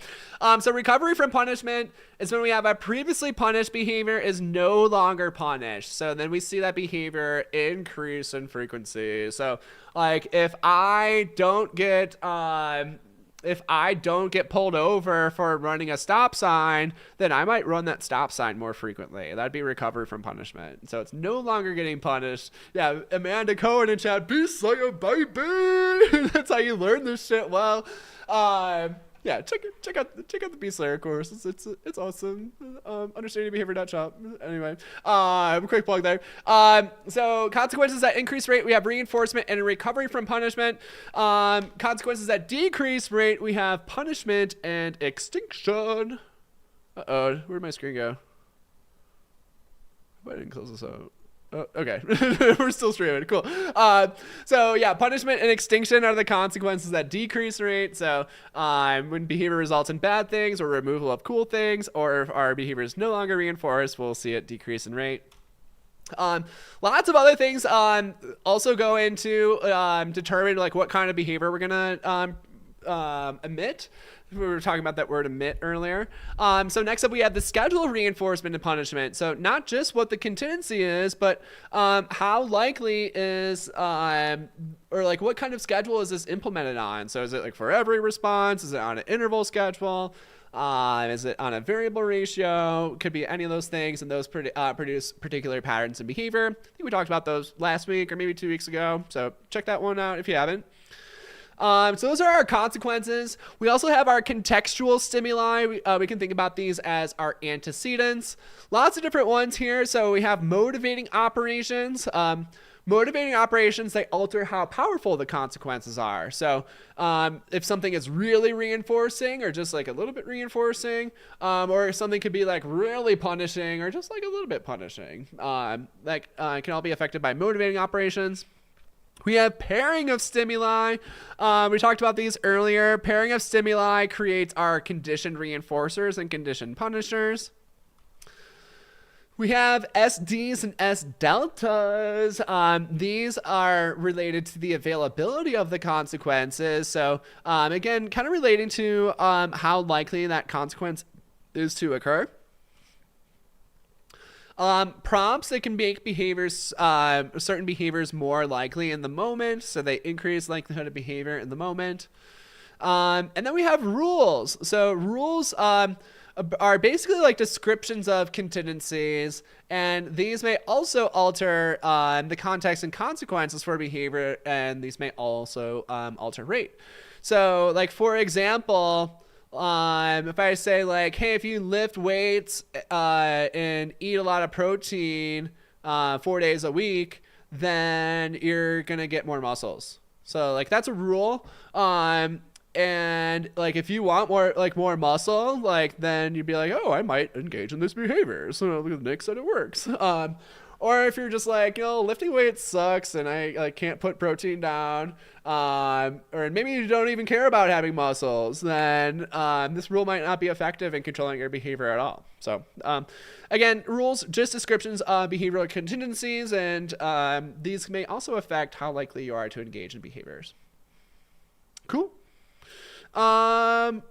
So recovery from punishment is when we have a previously punished behavior is no longer punished. So then we see that behavior increase in frequency. So like if I don't get pulled over for running a stop sign, then I might run that stop sign more frequently. That'd be recovery from punishment. So it's no longer getting punished. Yeah, Amanda Cohen in chat, be Slayer, baby. That's how you learn this shit well. Yeah, check out the B Slayer course. It's awesome. Understandingbehavior.shop. Anyway, quick plug there. So consequences that increase rate, we have reinforcement and recovery from punishment. Consequences that decrease rate, we have punishment and extinction. Uh-oh, where'd my screen go? I didn't close this out. Oh, okay. We're still streaming. Cool. So yeah, punishment and extinction are the consequences that decrease rate. So when behavior results in bad things or removal of cool things, or if our behavior is no longer reinforced, we'll see it decrease in rate. Lots of other things also go into determine like what kind of behavior we're gonna emit. We were talking about that word emit earlier. So next up we have the schedule of reinforcement and punishment. So not just what the contingency is, but how likely is or like what kind of schedule is this implemented on? So is it like for every response? Is it on an interval schedule? Is it on a variable ratio? Could be any of those things, and those produce particular patterns in behavior. I think we talked about those last week or maybe 2 weeks ago. So check that one out if you haven't. So those are our consequences. We also have our contextual stimuli. We can think about these as our antecedents. Lots of different ones here. So we have motivating operations. Motivating operations, they alter how powerful the consequences are. So if something is really reinforcing or just like a little bit reinforcing, or something could be like really punishing or just like a little bit punishing, that can all be affected by motivating operations. We have pairing of stimuli. We talked about these earlier. Pairing of stimuli creates our conditioned reinforcers and conditioned punishers. We have SDs and S deltas. These are related to the availability of the consequences. So again, kind of relating to how likely that consequence is to occur. Prompts that can make behaviors, certain behaviors more likely in the moment, so they increase likelihood of behavior in the moment. And then we have rules. So rules are basically like descriptions of contingencies, and these may also alter the context and consequences for behavior, and these may also alter rate. So like for example, if I say like, hey, if you lift weights and eat a lot of protein 4 days a week, then you're gonna get more muscles. So like that's a rule. And like if you want more muscle, like then you'd be like, oh, I might engage in this behavior. So look at Nick said it works. Or if you're just like, lifting weights sucks and I can't put protein down, or maybe you don't even care about having muscles, then this rule might not be effective in controlling your behavior at all. So again, rules, just descriptions of behavioral contingencies, and these may also affect how likely you are to engage in behaviors. Cool. And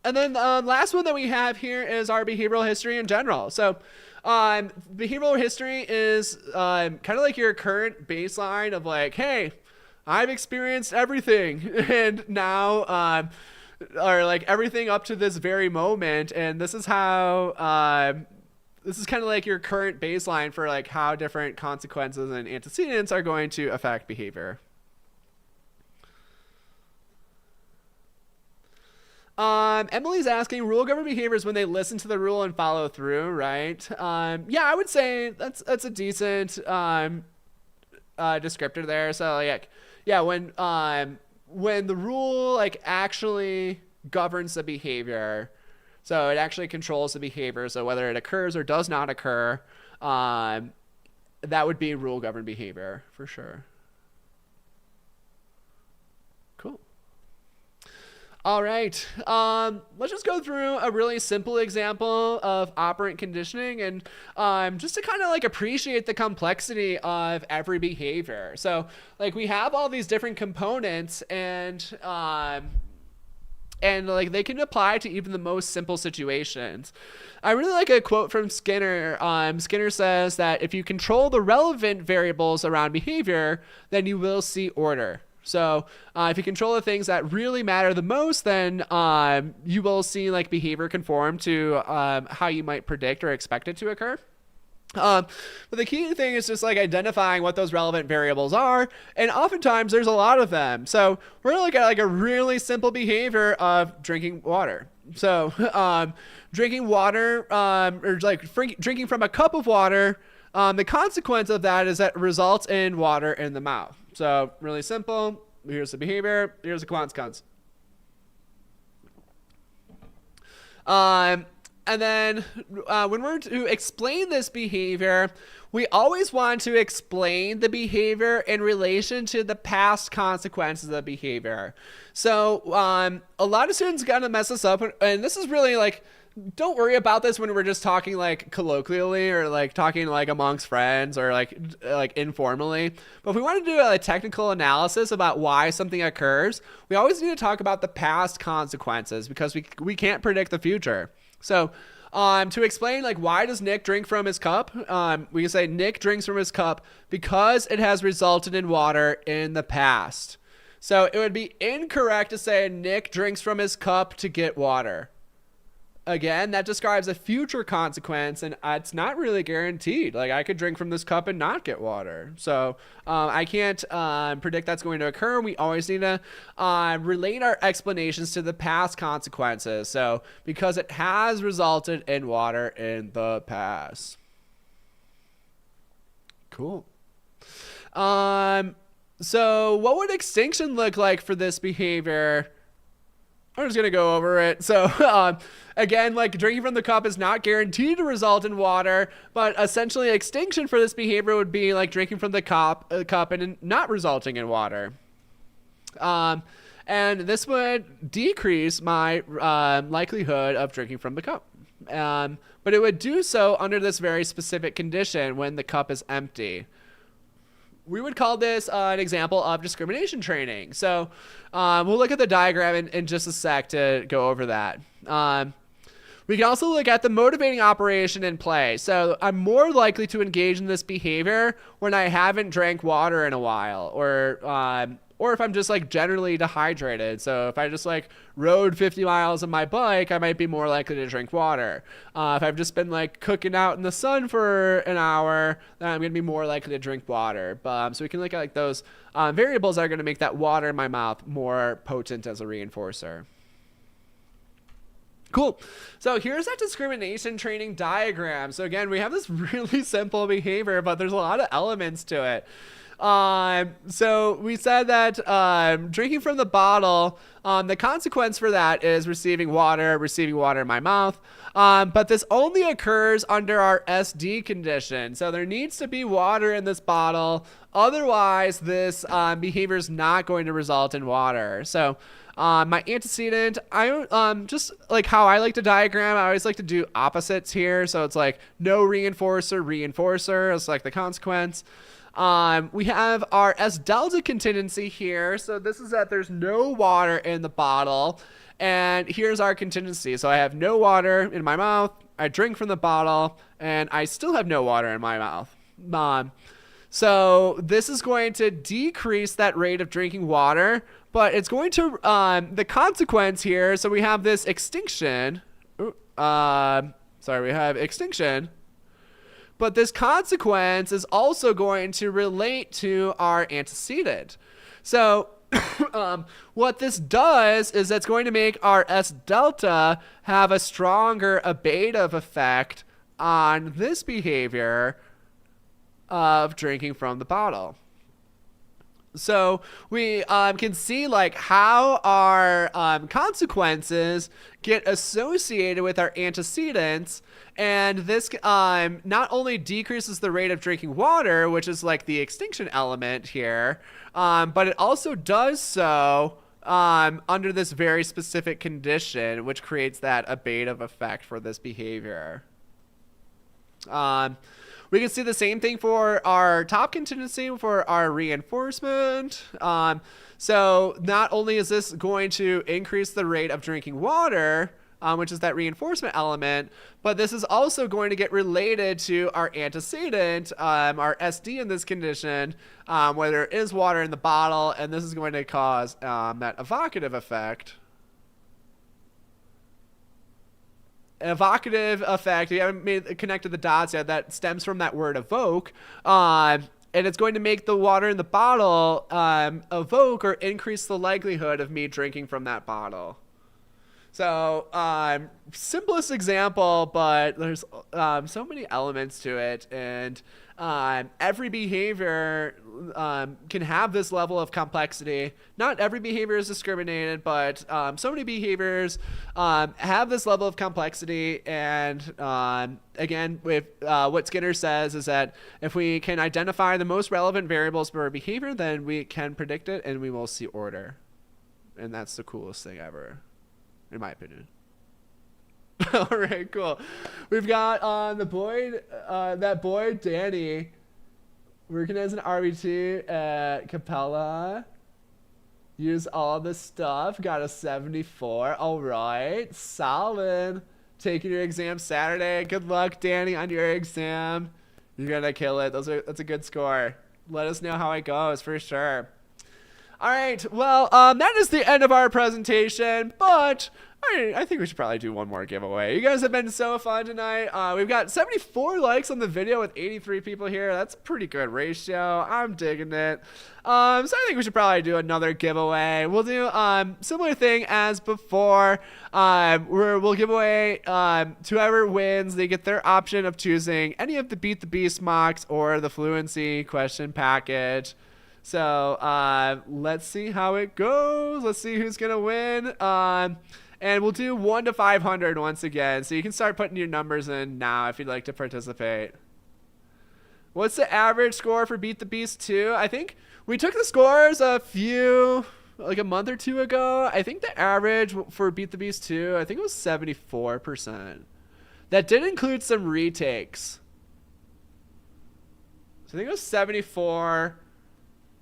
then the last one that we have here is our behavioral history in general. So behavioral history is kind of like your current baseline of like, hey, I've experienced everything and now or like everything up to this very moment, and this is how this is kind of like your current baseline for like how different consequences and antecedents are going to affect behavior. Emily's asking, rule govern behaviors when they listen to the rule and follow through, right? Yeah, I would say that's a decent descriptor there. So like, yeah, when the rule like actually governs the behavior, so it actually controls the behavior. So whether it occurs or does not occur, that would be rule governed behavior for sure. Cool. All right, let's just go through a really simple example of operant conditioning, and just to kind of like appreciate the complexity of every behavior. So like we have all these different components, and like they can apply to even the most simple situations. I really like a quote from Skinner. Skinner says that if you control the relevant variables around behavior, then you will see order. So if you control the things that really matter the most, then you will see like behavior conform to how you might predict or expect it to occur. But the key thing is just like identifying what those relevant variables are, and oftentimes there's a lot of them. So we're gonna look at like a really simple behavior of drinking water. So drinking water, or like drinking from a cup of water, the consequence of that is that it results in water in the mouth. So really simple. Here's the behavior. Here's the consequence. And then when we're to explain this behavior, we always want to explain the behavior in relation to the past consequences of the behavior. So a lot of students kind of mess this up, and this is really like, don't worry about this when we're just talking like colloquially or like talking like amongst friends or like informally. But if we want to do a technical analysis about why something occurs, we always need to talk about the past consequences because we can't predict the future. So to explain like why does Nick drink from his cup, we can say Nick drinks from his cup because it has resulted in water in the past. So it would be incorrect to say Nick drinks from his cup to get water. Again, that describes a future consequence, and it's not really guaranteed. Like I could drink from this cup and not get water. So I can't predict that's going to occur. We always need to relate our explanations to the past consequences. So because it has resulted in water in the past. Cool. So what would extinction look like for this behavior? I'm just going to go over it. So again, like drinking from the cup is not guaranteed to result in water, but essentially extinction for this behavior would be like drinking from the cup and not resulting in water. And this would decrease my likelihood of drinking from the cup. But it would do so under this very specific condition when the cup is empty. We would call this an example of discrimination training. So we'll look at the diagram in just a sec to go over that. We can also look at the motivating operation in play. So I'm more likely to engage in this behavior when I haven't drank water in a while, or if I'm just like generally dehydrated. So if I just like rode 50 miles on my bike, I might be more likely to drink water. If I've just been like cooking out in the sun for an hour, then I'm going to be more likely to drink water. So we can look at like those variables that are going to make that water in my mouth more potent as a reinforcer. Cool. So here's that discrimination training diagram. So again, we have this really simple behavior, but there's a lot of elements to it. So we said that drinking from the bottle, the consequence for that is receiving water in my mouth. But this only occurs under our SD condition. So there needs to be water in this bottle. Otherwise, this behavior is not going to result in water. So my antecedent, I just like how I like to diagram, I always like to do opposites here. So it's like no reinforcer. It's like the consequence. We have our S delta contingency here. So this is that there's no water in the bottle. And here's our contingency. So I have no water in my mouth. I drink from the bottle and I still have no water in my mouth. So this is going to decrease that rate of drinking water, but it's going to, the consequence here, so we have this extinction. We have extinction. But this consequence is also going to relate to our antecedent. So what this does is it's going to make our S delta have a stronger abative effect on this behavior of drinking from the bottle. So we can see like how our consequences get associated with our antecedents, and this not only decreases the rate of drinking water, which is like the extinction element here, but it also does so under this very specific condition, which creates that abative effect for this behavior. We can see the same thing for our top contingency for our reinforcement. So not only is this going to increase the rate of drinking water, which is that reinforcement element, but this is also going to get related to our antecedent, our SD in this condition, where there is water in the bottle, and this is going to cause that evocative effect. Evocative effect, you haven't connected the dots yet, that stems from that word evoke, and it's going to make the water in the bottle evoke or increase the likelihood of me drinking from that bottle. So simplest example, but there's so many elements to it, and every behavior can have this level of complexity. Not every behavior is discriminated, but so many behaviors have this level of complexity. And again, with what Skinner says is that if we can identify the most relevant variables for a behavior, then we can predict it and we will see order. And that's the coolest thing ever, in my opinion. All right, cool. We've got that boy Danny, working as an RBT at Capella. Use all the stuff. Got a 74. All right, solid. Taking your exam Saturday. Good luck, Danny, on your exam. You're gonna kill it. That's a good score. Let us know how it goes for sure. All right, well, that is the end of our presentation, but I think we should probably do one more giveaway. You guys have been so fun tonight. We've got 74 likes on the video with 83 people here. That's a pretty good ratio. I'm digging it. So I think we should probably do another giveaway. We'll do similar thing as before. We'll give away to whoever wins. They get their option of choosing any of the Beat the Beast mocks or the Fluency question package. So let's see how it goes. Let's see who's gonna win. And we'll do 1 to 500 once again. So you can start putting your numbers in now if you'd like to participate. What's the average score for Beat the Beast 2? I think we took the scores like a month or two ago. I think the average for Beat the Beast 2, I think it was 74%. That did include some retakes. So I think it was 74.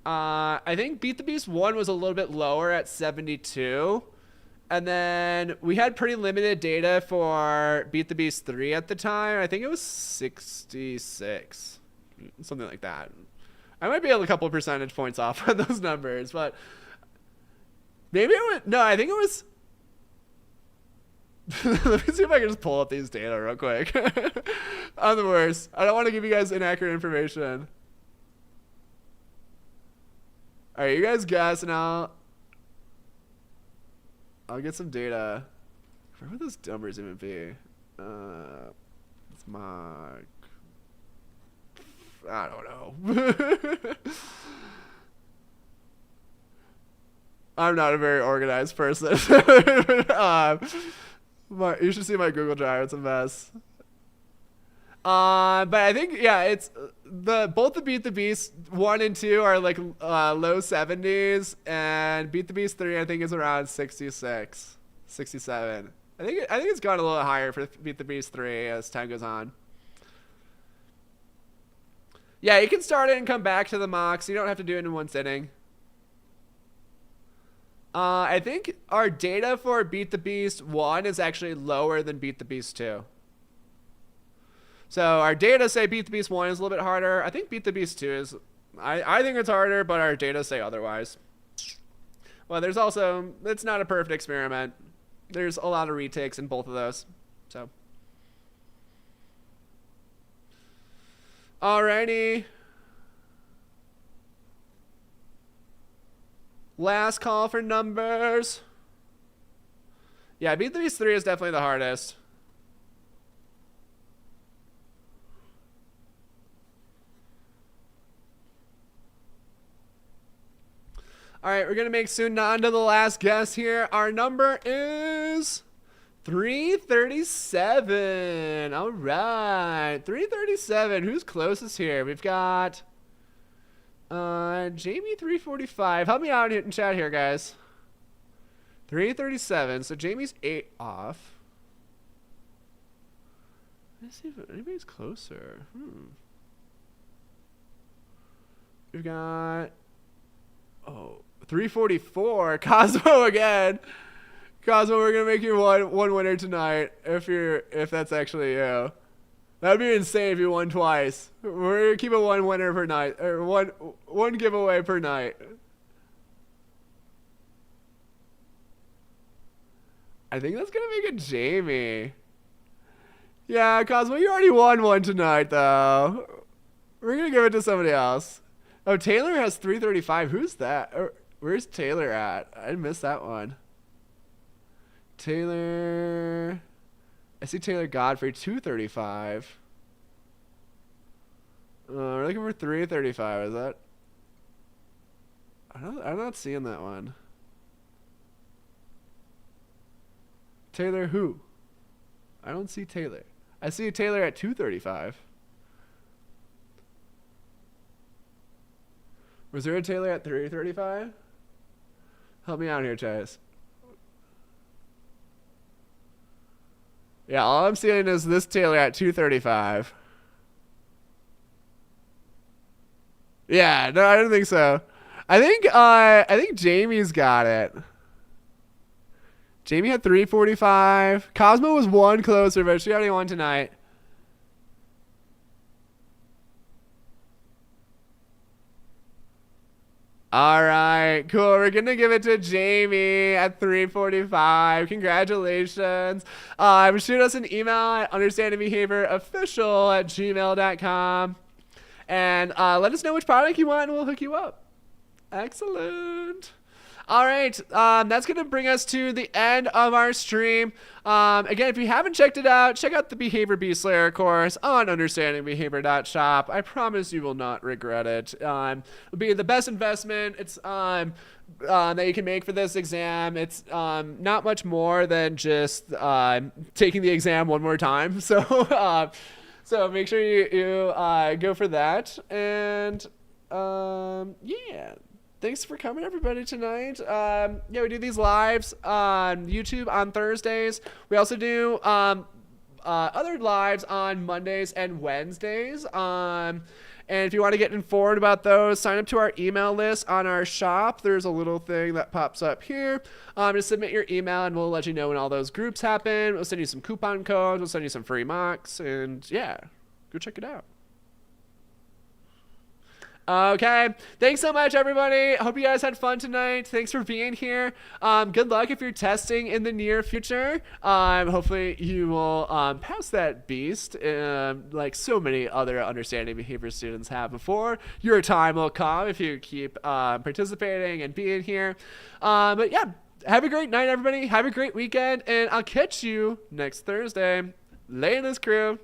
I think Beat the Beast 1 was a little bit lower at 72. And then we had pretty limited data for Beat the Beast 3 at the time. I think it was 66. Something like that. I might be a couple percentage points off on those numbers, but maybe it was, no, I think it was, let me see if I can just pull up these data real quick. I'm the worst. I don't want to give you guys inaccurate information. All right, you guys guess, and I'll get some data. Where would those numbers even be? It's mock I don't know. I'm not a very organized person. You should see my Google Drive. It's a mess. But I think it's both the Beat the Beast 1 and 2 are like low 70s, and Beat the Beast 3 I think is around 66, 67. I think it's gone a little higher for Beat the Beast 3 as time goes on. Yeah, you can start it and come back to the mocks. You don't have to do it in one sitting. I think our data for Beat the Beast 1 is actually lower than Beat the Beast 2. So our data say Beat the Beast 1 is a little bit harder. I think Beat the Beast 2 is... I think it's harder, but our data say otherwise. Well, there's also... It's not a perfect experiment. There's a lot of retakes in both of those. So... Alrighty. Last call for numbers. Yeah, Beat the Beast 3 is definitely the hardest. All right, we're going to make soon on to the last guess here. Our number is 337. All right, 337. Who's closest here? We've got Jamie 345. Help me out in chat here, guys. 337. So Jamie's 8 off. Let's see if anybody's closer. We've got 344. Cosmo again. Cosmo, we're gonna make you one winner tonight. If that's actually you. That'd be insane if you won twice. We're gonna keep it one winner per night, or one giveaway per night. I think that's gonna make it Jamie. Yeah, Cosmo, you already won one tonight, though. We're gonna give it to somebody else. Oh, Taylor has 335. Who's that? Where's Taylor at? I missed that one. Taylor... I see Taylor Godfrey, 235. We're looking for 335. Is that... I'm not seeing that one. Taylor who? I don't see Taylor. I see Taylor at 235. Was there a Taylor at 335? Help me out here, Chase. Yeah, all I'm seeing is this Taylor at 235. Yeah, no, I don't think so. I think Jamie's got it. Jamie had 345. Cosmo was one closer, but she already won tonight. All right, cool. We're going to give it to Jamie at 345. Congratulations. Shoot us an email at understandingbehaviorofficial@gmail.com. And let us know which product you want, and we'll hook you up. Excellent. All right, that's going to bring us to the end of our stream. Again, if you haven't checked it out, check out the Behavior Beast Slayer course on understandingbehavior.shop. I promise you will not regret it. It'll be the best investment that you can make for this exam. It's not much more than just taking the exam one more time. So, so make sure you go for that. And yeah. Thanks for coming, everybody, tonight. Yeah, we do these lives on YouTube on Thursdays. We also do other lives on Mondays and Wednesdays. And if you want to get informed about those, sign up to our email list on our shop. There's a little thing that pops up here. Just submit your email, and we'll let you know when all those groups happen. We'll send you some coupon codes. We'll send you some free mocks. And, yeah, go check it out. Okay, thanks so much, everybody. Hope you guys had fun tonight. Thanks for being here. Good luck if you're testing in the near future. Hopefully you will pass that beast like so many other understanding behavior students have before. Your time will come if you keep participating and being here. But yeah, have a great night, everybody. Have a great weekend, and I'll catch you next Thursday. Latest, crew.